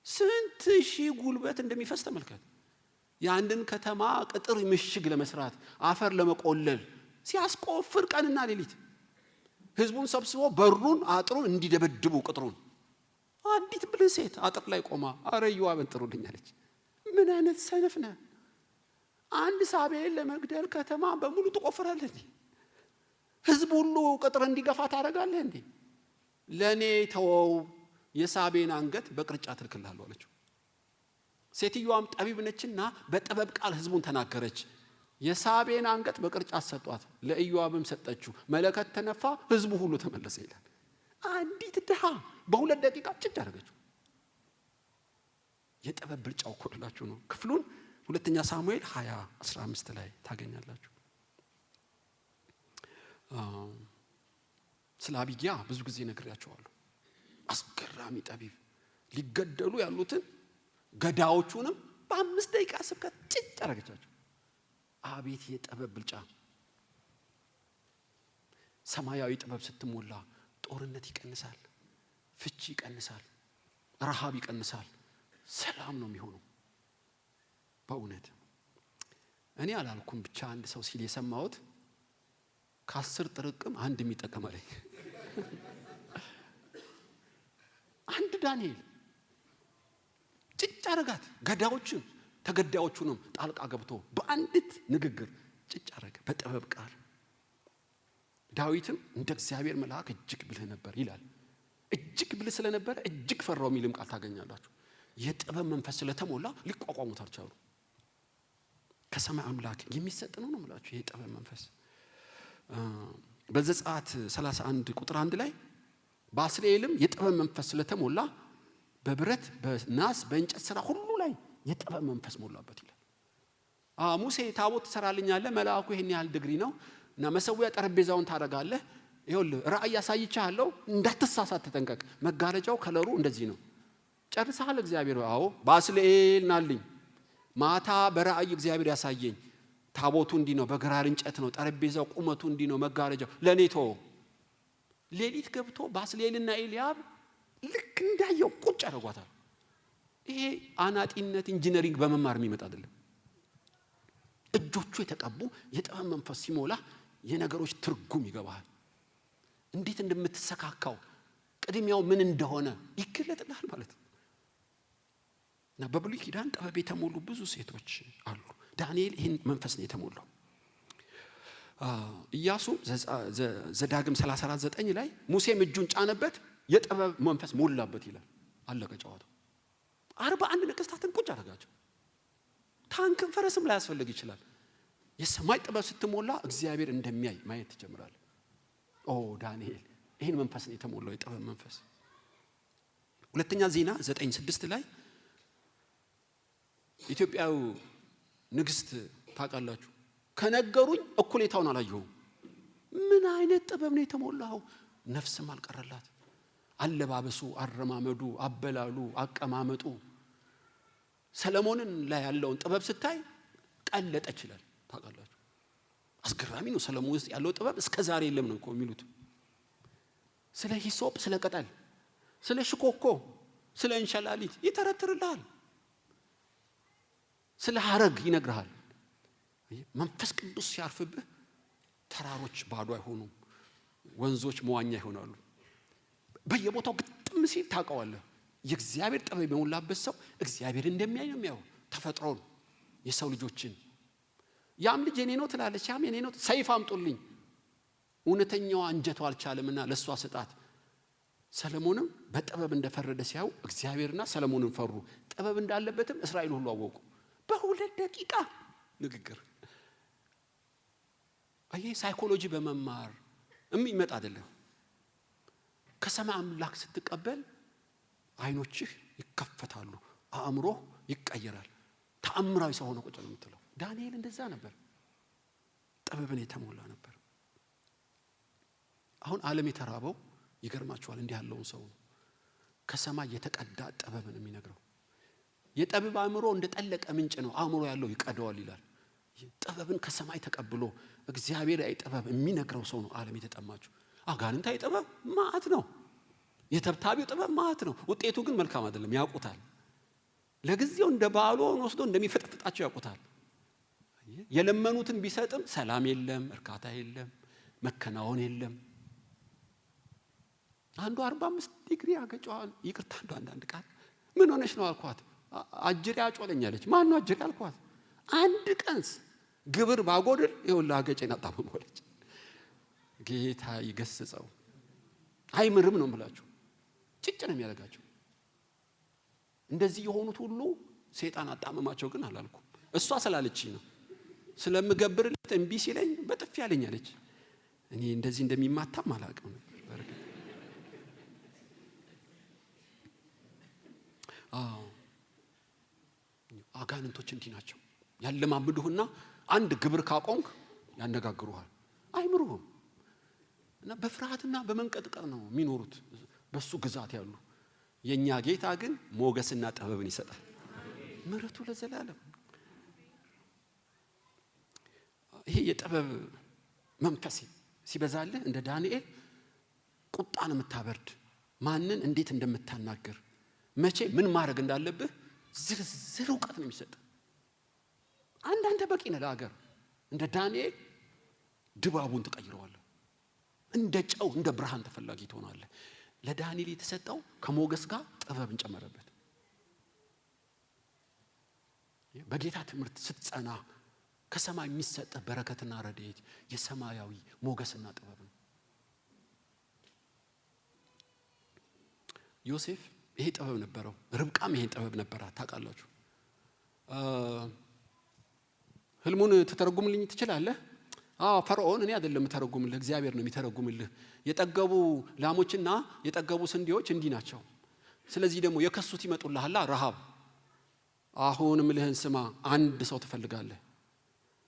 ስንት ሺህ ጉልበት እንደሚፈስ ተመልከት። የአንድን ከተማ ቅጥር ምሽግ ለመስራት አፈር ለመቆለል ሲያስቆፍር ቀንና ሌሊት ህዝቡን ሰብስቦ በሩን አጥሩን እንዲደበድቡ ቅጥሩን። አንዲት ብልህ ሴት አጥር ላይ ቆማ አረ ኢዮአብን ጥሩልኝ አለች። ምን አይነት ሰነፍ ነህ? አንድ ሳቤን ለመግደል ከተማ በሙሉ ትቆፍራለህ እንዴ? ህዝብ ሁሉ ቅጥር እንዲገፋ ታደርጋለህ እንዴ? ለኔ ተወው፣ የሳቤን አንገት በቅርጫት እልክልሃለሁ አለችው። ሴትዮዋም ጠቢብ ነችና በጥበብ ቃል ህዝቡን ተናገረች። የሳቤን አንገት በቅርጫት ሰጧት፣ ለኢዮአብም ሰጠችው። መለከት ተነፋ፣ ህዝቡ ሁሉ ተመለሰ ይላል። አንዲት ድሃ በ2 ደቂቃ ጭጭ አደረገችው። የጥበብ ብልጫው እኮ ልላችሁ ነው። ክፍሉን ሁለተኛ ሳሙኤል 20:15 ላይ ታገኛላችሁ። ስለ አቢግያ ብዙ ጊዜ ነግሬያቸዋለሁ። አስገራሚ ጠቢብ፣ ሊገደሉ ያሉትን ገዳዎቹንም በ5 ደቂቃ ስብከት ጭጭ አደረገቻቸው። አቤት የጥበብ ብልጫ! ሰማያዊ ጥበብ ስትሞላ ጦርነት ይቀንሳል፣ ፍቺ ይቀንሳል፣ ረሃብ ይቀንሳል፣ ሰላም ነው የሚሆነው። በእውነት እኔ አላልኩም ብቻ አንድ ሰው ሲል የሰማሁት ከ10 ጥርቅም አንድ የሚጠቀም አለኝ። አንድ ዳንኤል ጭጭ አረጋት። ገዳዎችን ተገዳዮቹንም ጣልቃ ገብቶ በአንዲት ንግግር ጭጭ አረገ በጥበብ ቃል። ዳዊትም እንደ እግዚአብሔር መልአክ እጅግ ብልህ ነበር ይላል። እጅግ ብልህ ስለነበረ እጅግ ፈራው የሚልም ቃል ታገኛላችሁ። የጥበብ መንፈስ ስለተሞላ ሊቋቋሙት አልቻሉ። ከሰማይ አምላክ የሚሰጥ ነው የምላችሁ ይሄ ጥበብ መንፈስ። በዘጸአት 31 ቁጥር 1 ላይ ባስልኤልም የጥበብ መንፈስ ስለተሞላ በብረት በናስ በእንጨት ስራ ሁሉ ላይ የጥበብ መንፈስ ሞላበት ይላል። ሙሴ ታቦት ትሰራልኛለህ፣ መልአኩ ይሄን ያህል ዲግሪ ነው እና መሰዊያ ጠረጴዛውን ታረጋለህ፣ ይኸውልህ ራእይ ያሳይቻለሁ፣ እንዳትሳሳት ተጠንቀቅ፣ መጋረጃው ከለሩ እንደዚህ ነው። ጨርሰሃል እግዚአብሔር? አዎ። ባስልኤል ናልኝ፣ ማታ በራእይ እግዚአብሔር ያሳየኝ ታቦቱ እንዲህ ነው፣ በግራር እንጨት ነው፣ ጠረጴዛው ቁመቱ እንዲህ ነው፣ መጋረጃው ለኔ ተወው። ሌሊት ገብቶ ባስልኤልና ኤልያብ ልክ እንዳየው ቁጭ አደረጓታል። ይሄ አናጢነት ኢንጂነሪንግ በመማር የሚመጣ አይደለም። እጆቹ የተቀቡ የጥበብ መንፈስ ሲሞላ የነገሮች ትርጉም ይገባል። እንዴት እንደምትሰካካው ቅድሚያው ምን እንደሆነ ይገለጥልሃል ማለት ነው። እና በብሉይ ኪዳን ጥበብ የተሞሉ ብዙ ሴቶች አሉ። ዳንኤል ይህን መንፈስ ነው የተሞላው። ኢያሱ ዘዳግም 34:9 ላይ ሙሴም እጁን ጫነበት የጥበብ መንፈስ ሞላበት ይላል። አለቀ ጨዋታው። 41 ነገስታትን ቁጭ አደረጋቸው። ታንክም ፈረስም ላይ ያስፈልግ ይችላል። የሰማይ ጥበብ ስትሞላ እግዚአብሔር እንደሚያይ ማየት ትጀምራለህ። ዳንኤል ይህን መንፈስ ነው የተሞላው፣ የጥበብ መንፈስ። ሁለተኛ ዜና 9:6 ላይ ኢትዮጵያው ንግስት ታውቃላችሁ፣ ከነገሩኝ እኩሌታውን አላየሁም። ምን አይነት ጥበብ ነው የተሞላው! ነፍስም አልቀረላት። አለባበሱ፣ አረማመዱ፣ አበላሉ፣ አቀማመጡ ሰለሞንን ላይ ያለውን ጥበብ ስታይ ቀለጠ ይችላል። ታውቃላችሁ፣ አስገራሚ ነው። ሰለሞን ውስጥ ያለው ጥበብ እስከ ዛሬ የለም ነው እኮ የሚሉት። ስለ ሂሶጵ፣ ስለ ቅጠል፣ ስለ ሽኮኮ፣ ስለ እንሸላሊት ይተረትርልሃል። ስለ ሐረግ ይነግርሃል። መንፈስ ቅዱስ ሲያርፍብህ ተራሮች ባዶ አይሆኑም፣ ወንዞች መዋኛ ይሆናሉ። በየቦታው ግጥም ሲል ታውቀዋለህ። የእግዚአብሔር ጥበብ የሞላበት ሰው እግዚአብሔር እንደሚያይ ነው የሚያው። ተፈጥሮን፣ የሰው ልጆችን። ያም ልጅ የኔ ነው ትላለች፣ ያም የኔ ነው። ሰይፍ አምጡልኝ። እውነተኛዋ አንጀቷ አልቻለምና ለሷ ስጣት። ሰለሞንም በጥበብ እንደፈረደ ሲያዩ እግዚአብሔርና ሰለሞንን ፈሩ። ጥበብ እንዳለበትም እስራኤል ሁሉ አወቁ። በ2 ደቂቃ ንግግር። ይሄ ሳይኮሎጂ በመማር የሚመጣ አይደለም። ከሰማይ አምላክ ስትቀበል አይኖችህ ይከፈታሉ፣ አእምሮ ይቀየራል። ተአምራዊ ሰው ሆነ ቁጭ ነው የምትለው። ዳንኤል እንደዛ ነበር፣ ጥበብን የተሞላ ነበር። አሁን ዓለም የተራበው ይገርማችኋል እንዲህ ያለውን ሰው ነው። ከሰማይ የተቀዳ ጥበብን የሚነግረው። የጠቢብ አእምሮ እንደ ጠለቀ ምንጭ ነው፣ አእምሮ ያለው ይቀደዋል ይላል። ጥበብን ከሰማይ ተቀብሎ እግዚአብሔር አይ ጥበብ የሚነግረው ሰው ነው ዓለም የተጠማችው። አጋንንታዊ ጥበብ ማዕት ነው፣ የተብታቢው ጥበብ ማዕት ነው። ውጤቱ ግን መልካም አይደለም፣ ያውቁታል። ለጊዜው እንደ ባሎን ወስዶ እንደሚፈጥፍጣቸው ያውቁታል። የለመኑትን ቢሰጥም ሰላም የለም፣ እርካታ የለም፣ መከናወን የለም። አንዱ 45 ዲግሪ አገጫዋል። ይቅርታ አንዳንድ ቃል ምን ሆነሽ ነው አልኳት። አጅሬ አጮለኛለች። ማን ነው አጅሬ አልኳት። አንድ ቀንስ ግብር ባጎድል ይኸውልህ አገጨን አጣመሞለች። ጌታ ይገስጸው። አይምርም ነው የምላችሁ። ጭጭ ነው የሚያደርጋቸው። እንደዚህ የሆኑት ሁሉ ሰይጣን አጣመማቸው ግን አላልኩም። እሷ ስላለችኝ ነው። ስለምገብርለት እምቢ ሲለኝ በጥፊ ያለኝ አለች። እኔ እንደዚህ እንደሚማታም አላውቅም ነበር። በርግጥ አጋንንቶች እንዲህ ናቸው። ያለማምዱህና አንድ ግብር ካቆንክ ያነጋግሩሃል። አይምሩህም እና በፍርሃትና በመንቀጥቀጥ ነው የሚኖሩት በሱ ግዛት ያሉ። የኛ ጌታ ግን ሞገስና ጥበብን ይሰጣል። ምሕረቱ ለዘላለም። ይሄ የጥበብ መንፈስ ሲበዛልህ እንደ ዳንኤል ቁጣን የምታበርድ፣ ማንን እንዴት እንደምታናገር፣ መቼ ምን ማድረግ እንዳለብህ ዝርዝር እውቀት ነው የሚሰጥ። አንተ በቂ ነህ ለሀገር። እንደ ዳንኤል ድባቡን ትቀይረዋለህ። እንደ ጨው እንደ ብርሃን ተፈላጊ ትሆናለህ። ለዳንኤል የተሰጠው ከሞገስ ጋር ጥበብን ጨመረበት። በጌታ ትምህርት ስትጸና ከሰማይ የሚሰጥ በረከትና ረድኤት የሰማያዊ ሞገስና ጥበብ ነው። ዮሴፍ ይሄ ጥበብ ነበረው። ርብቃም ይሄን ጥበብ ነበራት። ታውቃላችሁ። ህልሙን ተተረጉምልኝ ትችላለህ? ፈርዖን እኔ አይደለም ተረጉምልህ፣ እግዚአብሔር ነው የሚተረጉምልህ። የጠገቡ ላሞችና የጠገቡ ስንዴዎች እንዲህ ናቸው። ስለዚህ ደግሞ የከሱት ይመጡልሃል። ረሃብ። አሁን ምልህን ስማ፣ አንድ ሰው ትፈልጋለህ፣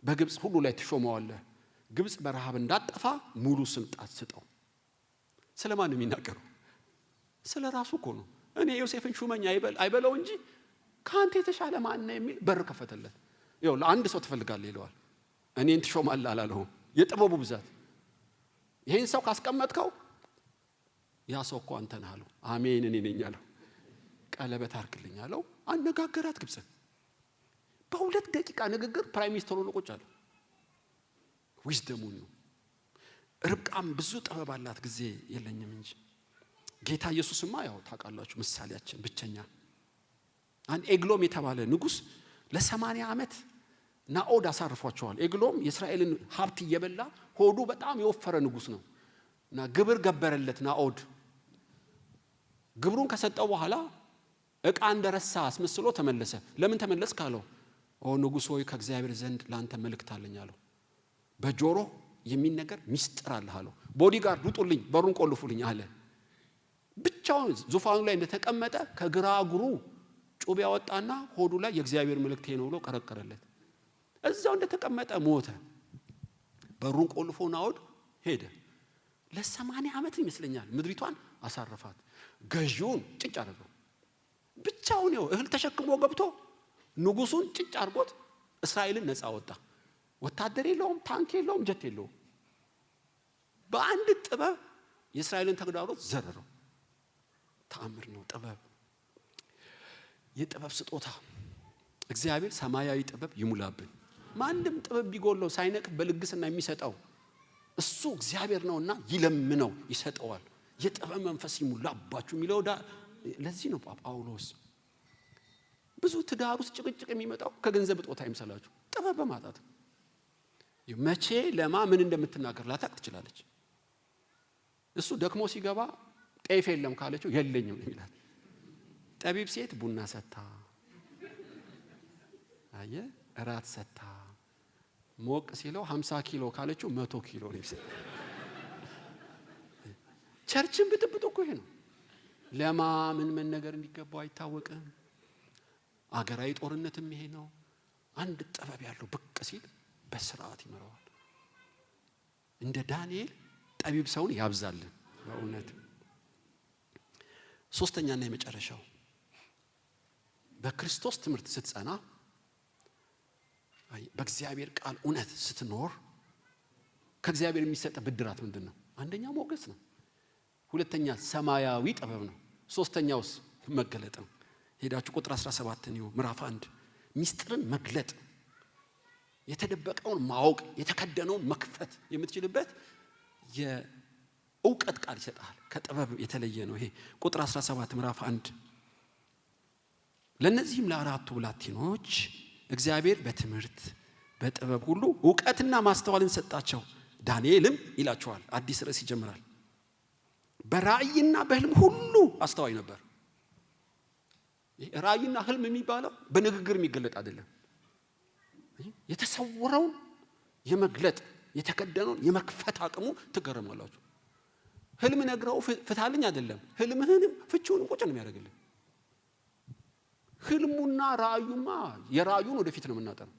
በግብጽ ሁሉ ላይ ትሾመዋለህ። ግብጽ በረሃብ እንዳጠፋ ሙሉ ስልጣን ስጠው። ስለማን ነው የሚናገረው? ስለ ራሱ እኮ ነው። እኔ ዮሴፍን ሹመኛ አይበለው እንጂ ካንተ የተሻለ ማን ነው የሚል በር ከፈተለት። ይኸው ለአንድ ሰው ትፈልጋለህ ይለዋል። እኔን ትሾማለህ አላለውም። የጥበቡ ብዛት። ይሄን ሰው ካስቀመጥከው ያ ሰው እኮ አንተ ነህ አለው። አሜን እኔ ነኝ አለው። ቀለበት አርግልኝ አለው። አነጋገራት ግብጽን። በ2 ደቂቃ ንግግር ፕራይም ሚኒስተር ሆኖ ቁጭ አለው። ዊዝደሙን ነው። ርብቃም ብዙ ጥበብ አላት፣ ጊዜ የለኝም እንጂ። ጌታ ኢየሱስማ ያው ታውቃላችሁ ምሳሌያችን ብቸኛ። አንድ ኤግሎም የተባለ ንጉስ ለ80 ዓመት ናኦድ አሳርፏቸዋል። ኤግሎም የእስራኤልን ሀብት እየበላ ሆዱ በጣም የወፈረ ንጉስ ነው እና ግብር ገበረለት ናኦድ። ግብሩን ከሰጠው በኋላ እቃ እንደረሳ አስመስሎ ተመለሰ። ለምን ተመለስክ አለው። ንጉስ ሆይ ከእግዚአብሔር ዘንድ ላንተ መልእክት አለኝ አለው። በጆሮ የሚነገር ሚስጥር አለ አለው። ቦዲጋርድ ውጡልኝ፣ በሩን ቆልፉልኝ አለ። ብቻውን ዙፋኑ ላይ እንደተቀመጠ ከግራ እግሩ ጩቤ ያወጣና ሆዱ ላይ የእግዚአብሔር መልእክት ነው ብሎ ቀረቀረለት። እዛው እንደተቀመጠ ሞተ። በሩን ቆልፎ ናዖድ ሄደ። ለ80 ዓመት ይመስለኛል ምድሪቷን አሳረፋት። ገዢውን ጭጭ አደረገው። ብቻውን ነው እህል ተሸክሞ ገብቶ ንጉሱን ጭጭ አድርጎት እስራኤልን ነፃ ወጣ። ወታደር የለውም፣ ታንክ የለውም፣ ጀት የለውም። በአንድ ጥበብ የእስራኤልን ተግዳሮት ዘረረው። ተአምር ነው ጥበብ፣ የጥበብ ስጦታ። እግዚአብሔር ሰማያዊ ጥበብ ይሙላብን። ማንም ጥበብ ቢጎለው ሳይነቅ በልግስና የሚሰጠው እሱ እግዚአብሔር ነውና ይለምነው ይሰጠዋል። የጥበብ መንፈስ ይሙላባችሁ የሚለው ለዚህ ነው ጳውሎስ ብዙ ትዳር ውስጥ ጭቅጭቅ የሚመጣው ከገንዘብ እጦት አይምሰላችሁ፣ ጥበብ በማጣት። መቼ ለማ ምን እንደምትናገር ላታቅ ትችላለች። እሱ ደክሞ ሲገባ ጤፍ የለም ካለችው የለኝም ነው ይላል። ጠቢብ ሴት ቡና ሰታ፣ አየ እራት ሰታ፣ ሞቅ ሲለው 50 ኪሎ ካለችው 100 ኪሎ ነው ይሰጥ። ቸርችን ብጥብጡ እኮ ይሄ ነው። ለማ ምን ነገር እንዲገባው አይታወቅም። አገራዊ ጦርነትም ይሄ ነው። አንድ ጥበብ ያለው ብቅ ሲል በስርዓት ይመራዋል። እንደ ዳንኤል ጠቢብ ሰውን ያብዛልን በእውነት። ሶስተኛና የመጨረሻው በክርስቶስ ትምህርት ስትጸና፣ በእግዚአብሔር ቃል እውነት ስትኖር ከእግዚአብሔር የሚሰጥ ብድራት ምንድነው? አንደኛ ሞገስ ነው። ሁለተኛ ሰማያዊ ጥበብ ነው። ሶስተኛውስ መገለጥ ነው። ሄዳችሁ ቁጥር 17 ነው ምዕራፍ 1 ሚስጥርን መግለጥ፣ የተደበቀውን ማወቅ፣ የተከደነውን መክፈት የምትችልበት የእውቀት ቃል ይሰጣል። ከጥበብ የተለየ ነው ይሄ። ቁጥር 17 ምዕራፍ 1 ለነዚህም ለአራቱ ብላቴኖች እግዚአብሔር በትምህርት በጥበብ ሁሉ እውቀትና ማስተዋልን ሰጣቸው። ዳንኤልም ይላቸዋል፣ አዲስ ርዕስ ይጀምራል። በራእይና በህልም ሁሉ አስተዋይ ነበር። ራእይና ህልም የሚባለው በንግግር የሚገለጥ አይደለም። የተሰወረውን የመግለጥ የተከደነውን የመክፈት አቅሙ ትገረማላችሁ። ህልም ነግረው ፍታልኝ አይደለም፣ ህልምህንም ፍቺውንም ቁጭ ነው የሚያደርግልህ። ህልሙና ራእዩማ የራእዩን ወደፊት ነው የምናጠነው።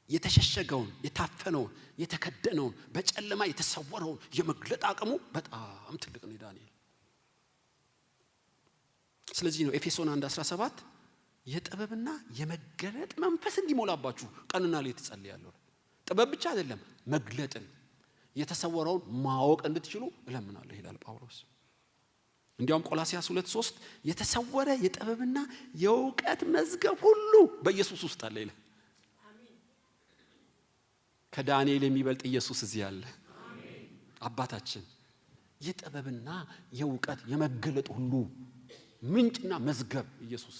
የተሸሸገውን የታፈነውን የተከደነውን በጨለማ የተሰወረውን የመግለጥ አቅሙ በጣም ትልቅ ነው ዳንኤል። ስለዚህ ነው ኤፌሶን 1:17 የጥበብና የመገለጥ መንፈስ እንዲሞላባችሁ ቀንና ሌሊት ጸልያለሁ። ጥበብ ብቻ አይደለም መግለጥን የተሰወረውን ማወቅ እንድትችሉ እለምናለሁ ይላል ጳውሎስ። እንዲያውም ቆላስይስ 2:3 የተሰወረ የጥበብና የእውቀት መዝገብ ሁሉ በኢየሱስ ውስጥ አለ ይላል። ከዳንኤል የሚበልጥ ኢየሱስ እዚህ አለ። አባታችን የጥበብና የእውቀት የመገለጥ ሁሉ ምንጭና መዝገብ ኢየሱስ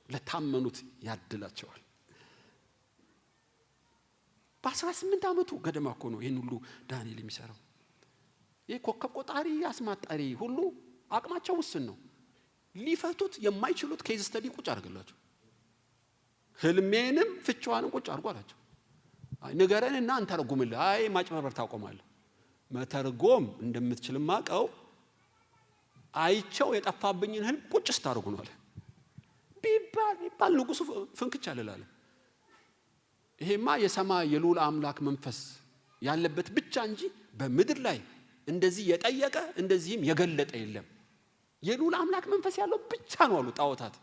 ለታመኑት ያድላቸዋል። በ18 ዓመቱ ገደማ እኮ ነው ይሄን ሁሉ ዳንኤል የሚሰራው። ይሄ ኮከብ ቆጣሪ አስማጣሪ ሁሉ አቅማቸው ውስን ነው። ሊፈቱት የማይችሉት ኬዝ ስተዲ ቁጭ አድርገላቸው፣ ህልሜንም ፍቺዋንም ቁጭ አድርጎ አላቸው። ንገረንና እንተረጉምልህ። አይ ማጭበርበር ታቆማለህ። መተርጎም እንደምትችል ማቀው አይቸው የጠፋብኝን ህልም ቁጭ ስታደርጉ ነው አለ። ቢባል ንጉሱ ፍንክች አለላለ። ይሄማ የሰማይ የልዑል አምላክ መንፈስ ያለበት ብቻ እንጂ በምድር ላይ እንደዚህ የጠየቀ እንደዚህም የገለጠ የለም። የልዑል አምላክ መንፈስ ያለው ብቻ ነው አሉ ጣዖታት።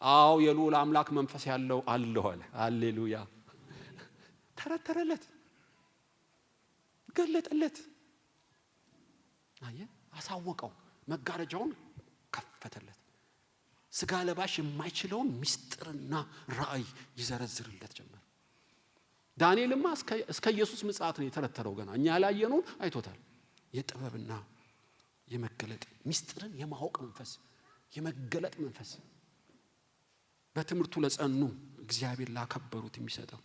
አዎ የልዑል አምላክ መንፈስ ያለው አለው አለ። ሃሌሉያ። ተረተረለት፣ ገለጠለት፣ አየ አሳወቀው፣ መጋረጃውን ከፈተለት። ስጋ ለባሽ የማይችለውን ምስጢርና ራእይ ይዘረዝርለት ጀመር። ዳንኤልማ እስከ ኢየሱስ ምጽአት ነው የተረተረው። ገና እኛ ያላየነውን አይቶታል። የጥበብና የመገለጥ ምስጢርን የማወቅ መንፈስ፣ የመገለጥ መንፈስ በትምህርቱ ለጸኑ እግዚአብሔር ላከበሩት የሚሰጠው።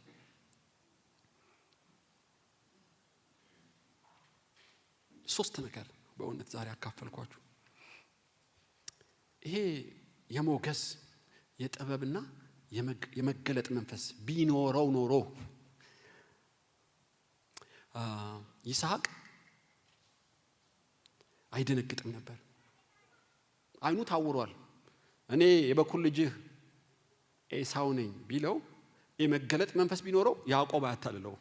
ሶስት ነገር በእውነት ዛሬ አካፈልኳችሁ። ይሄ የሞገስ የጥበብና የመገለጥ መንፈስ ቢኖረው ኖሮ ይስሐቅ አይደነግጥም ነበር። አይኑ ታውሯል። እኔ የበኩር ልጅህ ኤሳው ነኝ ቢለው የመገለጥ መንፈስ ቢኖረው ያዕቆብ አያታልለው።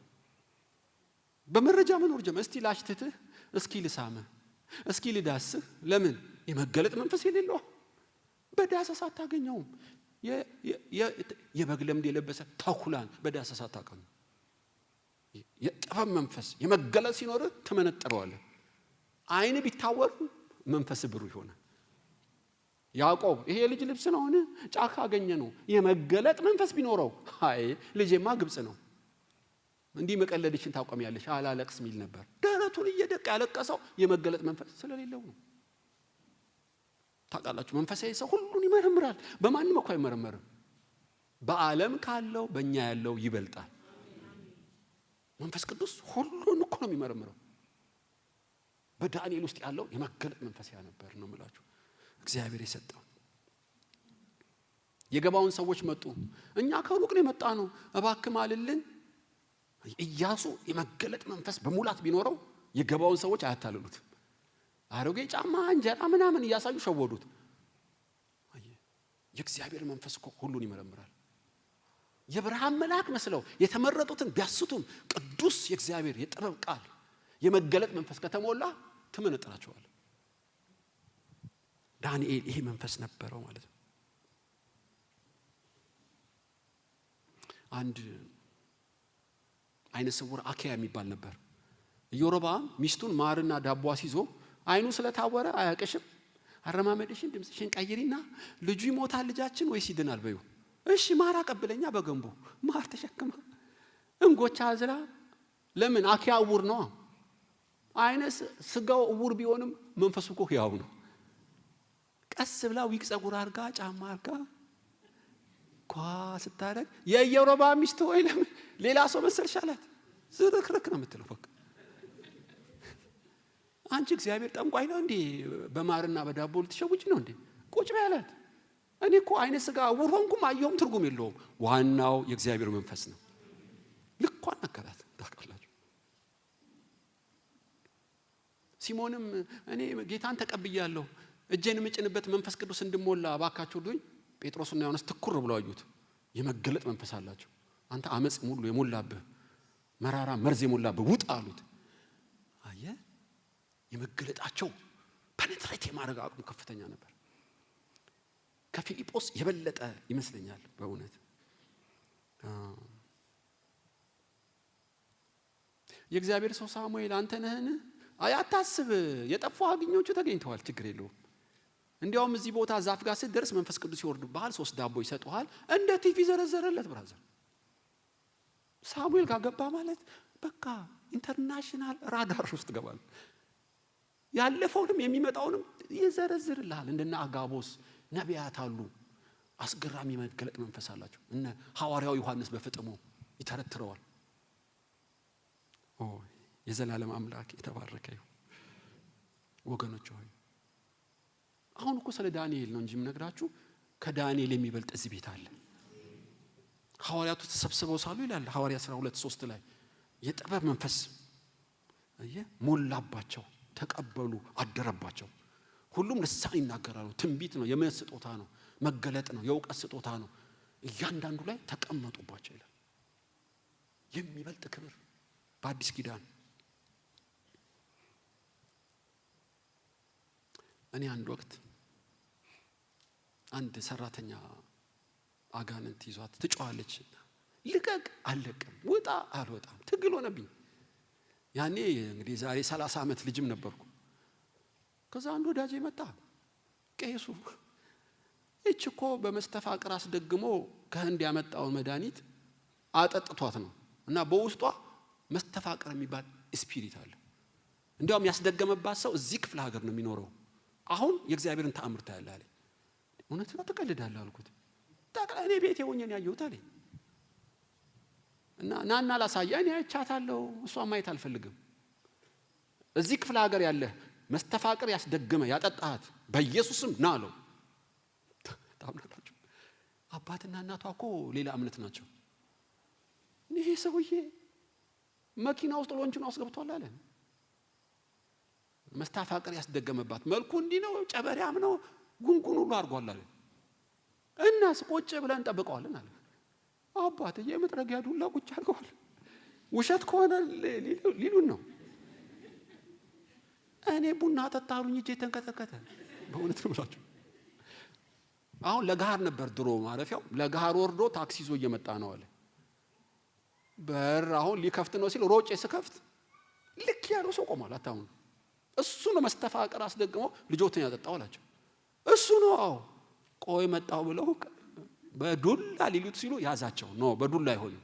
በመረጃ መኖር ጀመረ። እስቲ ላሽትትህ፣ እስኪ ልሳምህ፣ እስኪ ልዳስህ። ለምን? የመገለጥ መንፈስ የሌለው በዳሰሳ አታገኘውም። የበግ ለምድ የለበሰ ተኩላን በዳሰሳ አታገኘው። የጥበብ መንፈስ የመገለጥ ሲኖርህ ትመነጥረዋለህ። አይን ቢታወር መንፈስ ብሩህ ይሆናል። ያዕቆብ ይሄ ልጅ ልብስ ነው ሆነ ጫካ አገኘ ነው። የመገለጥ መንፈስ ቢኖረው አይ ልጄማ ግብጽ ነው እንዲህ መቀለድሽን ታቆሚያለሽ አላለቅስ ሚል ነበር። ደረቱን እየደቃ ያለቀሰው የመገለጥ መንፈስ ስለሌለው ነው። ታውቃላችሁ መንፈሳዊ ሰው ሁሉን ይመረምራል። በማንም እኮ አይመረመርም። በዓለም ካለው በእኛ ያለው ይበልጣል። መንፈስ ቅዱስ ሁሉን እኮ ነው የሚመረምረው። በዳንኤል ውስጥ ያለው የመገለጥ መንፈስ ያ ነበር ነው የምላችሁ። እግዚአብሔር የሰጠው የገባውን ሰዎች መጡ። እኛ ከሩቅ ነው የመጣ ነው እባክህ ማልልን። ኢያሱ የመገለጥ መንፈስ በሙላት ቢኖረው የገባውን ሰዎች አያታልሉት። አሮጌ ጫማ እንጀራ ምናምን እያሳዩ ሸወዱት። የእግዚአብሔር መንፈስ እኮ ሁሉን ይመረምራል። የብርሃን መልአክ መስለው የተመረጡትን ቢያስቱም ቅዱስ የእግዚአብሔር የጥበብ ቃል የመገለጥ መንፈስ ከተሞላ ትመነጥራቸዋል። ዳንኤል ይሄ መንፈስ ነበረው ማለት ነው። አንድ አይነ ስውር አኪያ የሚባል ነበር። ኢዮሮብዓም ሚስቱን ማርና ዳቦ አስይዞ አይኑ ስለታወረ አያቀሽም፣ አረማመድሽን ድምጽሽን ቀይሪና ልጁ ይሞታል ልጃችን ወይስ ይድናል በዩ። እሺ ማር አቀብለኛ በገንቦ ማር ተሸክማ እንጎቻ አዝላ። ለምን? አኪያ እውር ነው። አይነ ስጋው እውር ቢሆንም መንፈሱ እኮ ሕያው ነው። ቀስ ብላ ዊቅ ጸጉር አርጋ ጫማ አርጋ ኳ ስታረግ የኢዮሮብዓም ሚስት ወይ ለምን ሌላ ሰው መሰልሻላት? ዝርክርክ ነው የምትለው። በቃ አንቺ እግዚአብሔር ጠንቋይ ነው እንዴ? በማርና በዳቦ ልትሸውጭ ነው እንዴ? ቁጭ በያላት። እኔ እኮ አይነ ስጋ እውር ሆንኩም አየሁም ትርጉም የለውም። ዋናው የእግዚአብሔር መንፈስ ነው። ልኳን ነገራት። ታውቃላችሁ ሲሞንም እኔ ጌታን ተቀብያለሁ እጄን የምጭንበት መንፈስ ቅዱስ እንድሞላ እባካችሁ ልኝ። ጴጥሮስና ዮሐንስ ትኩር ብለው አዩት። የመገለጥ መንፈስ አላቸው። አንተ አመጽ ሙሉ የሞላብህ መራራ መርዝ የሞላብህ ውጣ አሉት። አየ የመገለጣቸው ፔኔትሬት የማድረግ አቅሙ ከፍተኛ ነበር። ከፊልጶስ የበለጠ ይመስለኛል በእውነት። የእግዚአብሔር ሰው ሳሙኤል አንተ ነህን? አታስብ፣ የጠፉ አግኞቹ ተገኝተዋል፣ ችግር የለውም። እንዲያውም እዚህ ቦታ ዛፍ ጋር ስትደርስ መንፈስ ቅዱስ ይወርድብሃል፣ 3 ዳቦ ይሰጡሃል። እንደ ቲቪ ዘረዘረለት ብራዘር። ሳሙኤል ጋር ገባ ማለት በቃ ኢንተርናሽናል ራዳር ውስጥ ገባል። ያለፈውንም የሚመጣውንም ይዘረዝርልሃል። እንደና አጋቦስ ነቢያት አሉ። አስገራሚ መገለጥ መንፈስ አላቸው። እነ ሐዋርያው ዮሐንስ በፍጥሞ ይተረትረዋል። የዘላለም አምላክ የተባረከ ይሁን። ወገኖች ሆይ አሁን እኮ ስለ ዳንኤል ነው እንጂ የምነግራችሁ ከዳንኤል የሚበልጥ እዚህ ቤት አለ። ሐዋርያቱ ተሰብስበው ሳሉ ይላል ሐዋርያ 12:3 ላይ የጥበብ መንፈስ ሞላባቸው፣ ተቀበሉ፣ አደረባቸው። ሁሉም ልሳን ይናገራሉ። ትንቢት ነው፣ የእምነት ስጦታ ነው፣ መገለጥ ነው፣ የእውቀት ስጦታ ነው። እያንዳንዱ ላይ ተቀመጡባቸው ይላል። የሚበልጥ ክብር በአዲስ ኪዳን። እኔ አንድ ወቅት አንድ ሰራተኛ አጋንንት ይዟት ትጮኻለች። ልቀቅ፣ አልለቅም፣ ውጣ፣ አልወጣም። ትግል ሆነብኝ። ያኔ እንግዲህ ዛሬ 30 ዓመት ልጅም ነበርኩ። ከዛ አንድ ወዳጄ መጣ። ቄሱ እቺ እኮ በመስተፋቅር አስደግሞ ከህንድ ያመጣውን መድኃኒት አጠጥቷት ነው እና በውስጧ መስተፋቅር የሚባል ስፒሪት አለ። እንዲያውም ያስደገመባት ሰው እዚህ ክፍለ ሀገር ነው የሚኖረው። አሁን የእግዚአብሔርን ተአምር ታያለህ አለኝ። እውነት ነው ትቀልዳለህ አልኩት። እኔ ቤቴ ሆኜ ነው ያየሁት አለኝ። እና ናና ላሳየህ። እኔ አይቻታለሁ፣ እሷን ማየት አልፈልግም። እዚህ ክፍለ ሀገር ያለ መስተፋቅር ያስደገመ ያጠጣሃት በኢየሱስም ና አለው። ታምናላችሁ? አባትና እናቷ እኮ ሌላ እምነት ናቸው። ይሄ ሰውዬ መኪና ውስጥ ሎንቹን አስገብቷል አለ። መስተፋቅር ያስደገመባት መልኩ እንዲህ ነው፣ ጨበሪያም ነው፣ ጉንጉን ሁሉ አድርጓል አለ። እናስ ቁጭ ብለን እንጠብቀዋለን አለ። አባትዬ የመጥረጊያ ዱላ ቁጭ አድርገዋል። ውሸት ከሆነ ሊሉን ነው። እኔ ቡና ጠጣሩኝ እጄ ተንቀጠቀጠ። በእውነት ነው ብላችሁ አሁን ለጋር ነበር ድሮ ማረፊያው። ለጋር ወርዶ ታክሲ ይዞ እየመጣ ነው አለ። በር አሁን ሊከፍት ነው ሲል ሮጬ ስከፍት ልክ ያለው ሰው ቆሟል። አታውን እሱ ነው መስተፋቅር አስደግሞ ልጆትን ያጠጣው አላቸው። እሱ ነው። አዎ ቆይ መጣው ብለው በዱላ ሊሉት ሲሉ ያዛቸው። ነው በዱላ አይሆንም።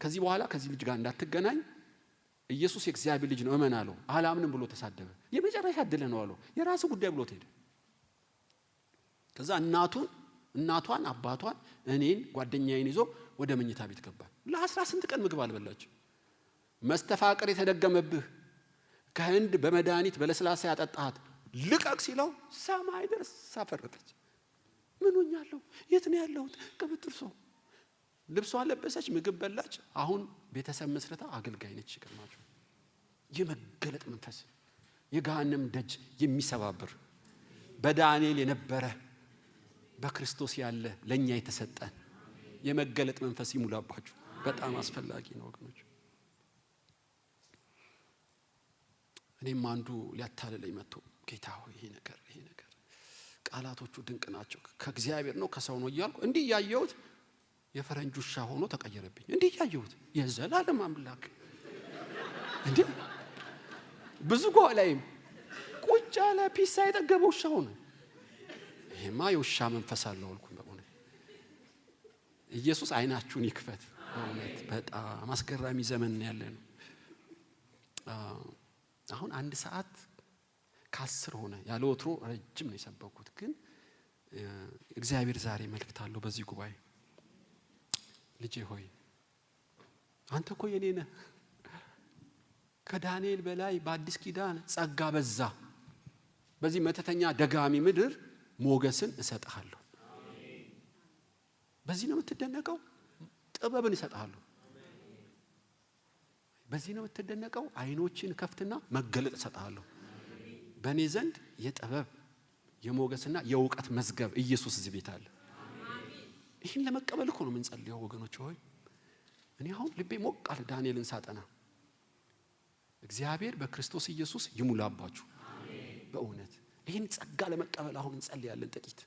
ከዚህ በኋላ ከዚህ ልጅ ጋር እንዳትገናኝ፣ ኢየሱስ የእግዚአብሔር ልጅ ነው እመን አለው። አላምንም ብሎ ተሳደበ። የመጨረሻ እድል ነው አለው። የራሱ ጉዳይ ብሎት ሄደ። ከዛ እናቷን አባቷን እኔን ጓደኛዬን ይዞ ወደ መኝታ ቤት ገባ። ለ18 ቀን ምግብ አልበላችም። መስተፋቅር የተደገመብህ ከህንድ በመድኃኒት በለስላሳ ያጠጣሃት ልቀቅ ሲለው ሰማይ ድረስ ሳፈረጠች። ምን ሆኛለሁ? የት ነው ያለሁት? ቅብጥር ሰው ልብሷን ለበሰች፣ ምግብ በላች። አሁን ቤተሰብ መስረታ አገልጋይ ነች። ይገርማችሁ። የመገለጥ መንፈስ የገሃነም ደጅ የሚሰባብር በዳንኤል የነበረ በክርስቶስ ያለ ለኛ የተሰጠ የመገለጥ መንፈስ ይሙላባችሁ። በጣም አስፈላጊ ነው ወገኖች። እኔም አንዱ ሊያታልለኝ መጥቶ ጌታ ሆይ ይሄ ነገር ቃላቶቹ ድንቅ ናቸው፣ ከእግዚአብሔር ነው ከሰው ነው እያልኩ እንዲህ ያየሁት የፈረንጅ ውሻ ሆኖ ተቀየረብኝ። እንዲህ ያየሁት የዘላለም አምላክ እንዴ ብዙ ጓላይም ቁጭ ያለ ፒሳ የጠገበ ውሻ ሆነ። ይሄማ የውሻ መንፈስ አለው አልኩኝ። በእውነት ኢየሱስ አይናችሁን ይክፈት። በእውነት በጣም አስገራሚ ዘመን ያለ ነው። አሁን 1 ሰዓት ከ10 ሆነ። ያለ ወትሮ ረጅም ነው የሰበኩት፣ ግን እግዚአብሔር ዛሬ መልእክት አለው በዚህ ጉባኤ። ልጄ ሆይ አንተ እኮ የኔ ነህ። ከዳንኤል በላይ በአዲስ ኪዳን ጸጋ በዛ። በዚህ መተተኛ ደጋሚ ምድር ሞገስን እሰጥሃለሁ። በዚህ ነው የምትደነቀው። ጥበብን እሰጥሃለሁ። በዚህ ነው የምትደነቀው። አይኖችን ከፍትና መገለጥ እሰጥሃለሁ። በእኔ ዘንድ የጥበብ የሞገስና የእውቀት መዝገብ ኢየሱስ እዚህ ቤት አለ። ይህን ለመቀበል እኮ ነው የምንጸልየው ወገኖች ሆይ። እኔ አሁን ልቤ ሞቅ አለ ዳንኤልን ሳጠና። እግዚአብሔር በክርስቶስ ኢየሱስ ይሙላባችሁ። በእውነት ይህን ጸጋ ለመቀበል አሁን እንጸልያለን ጥቂት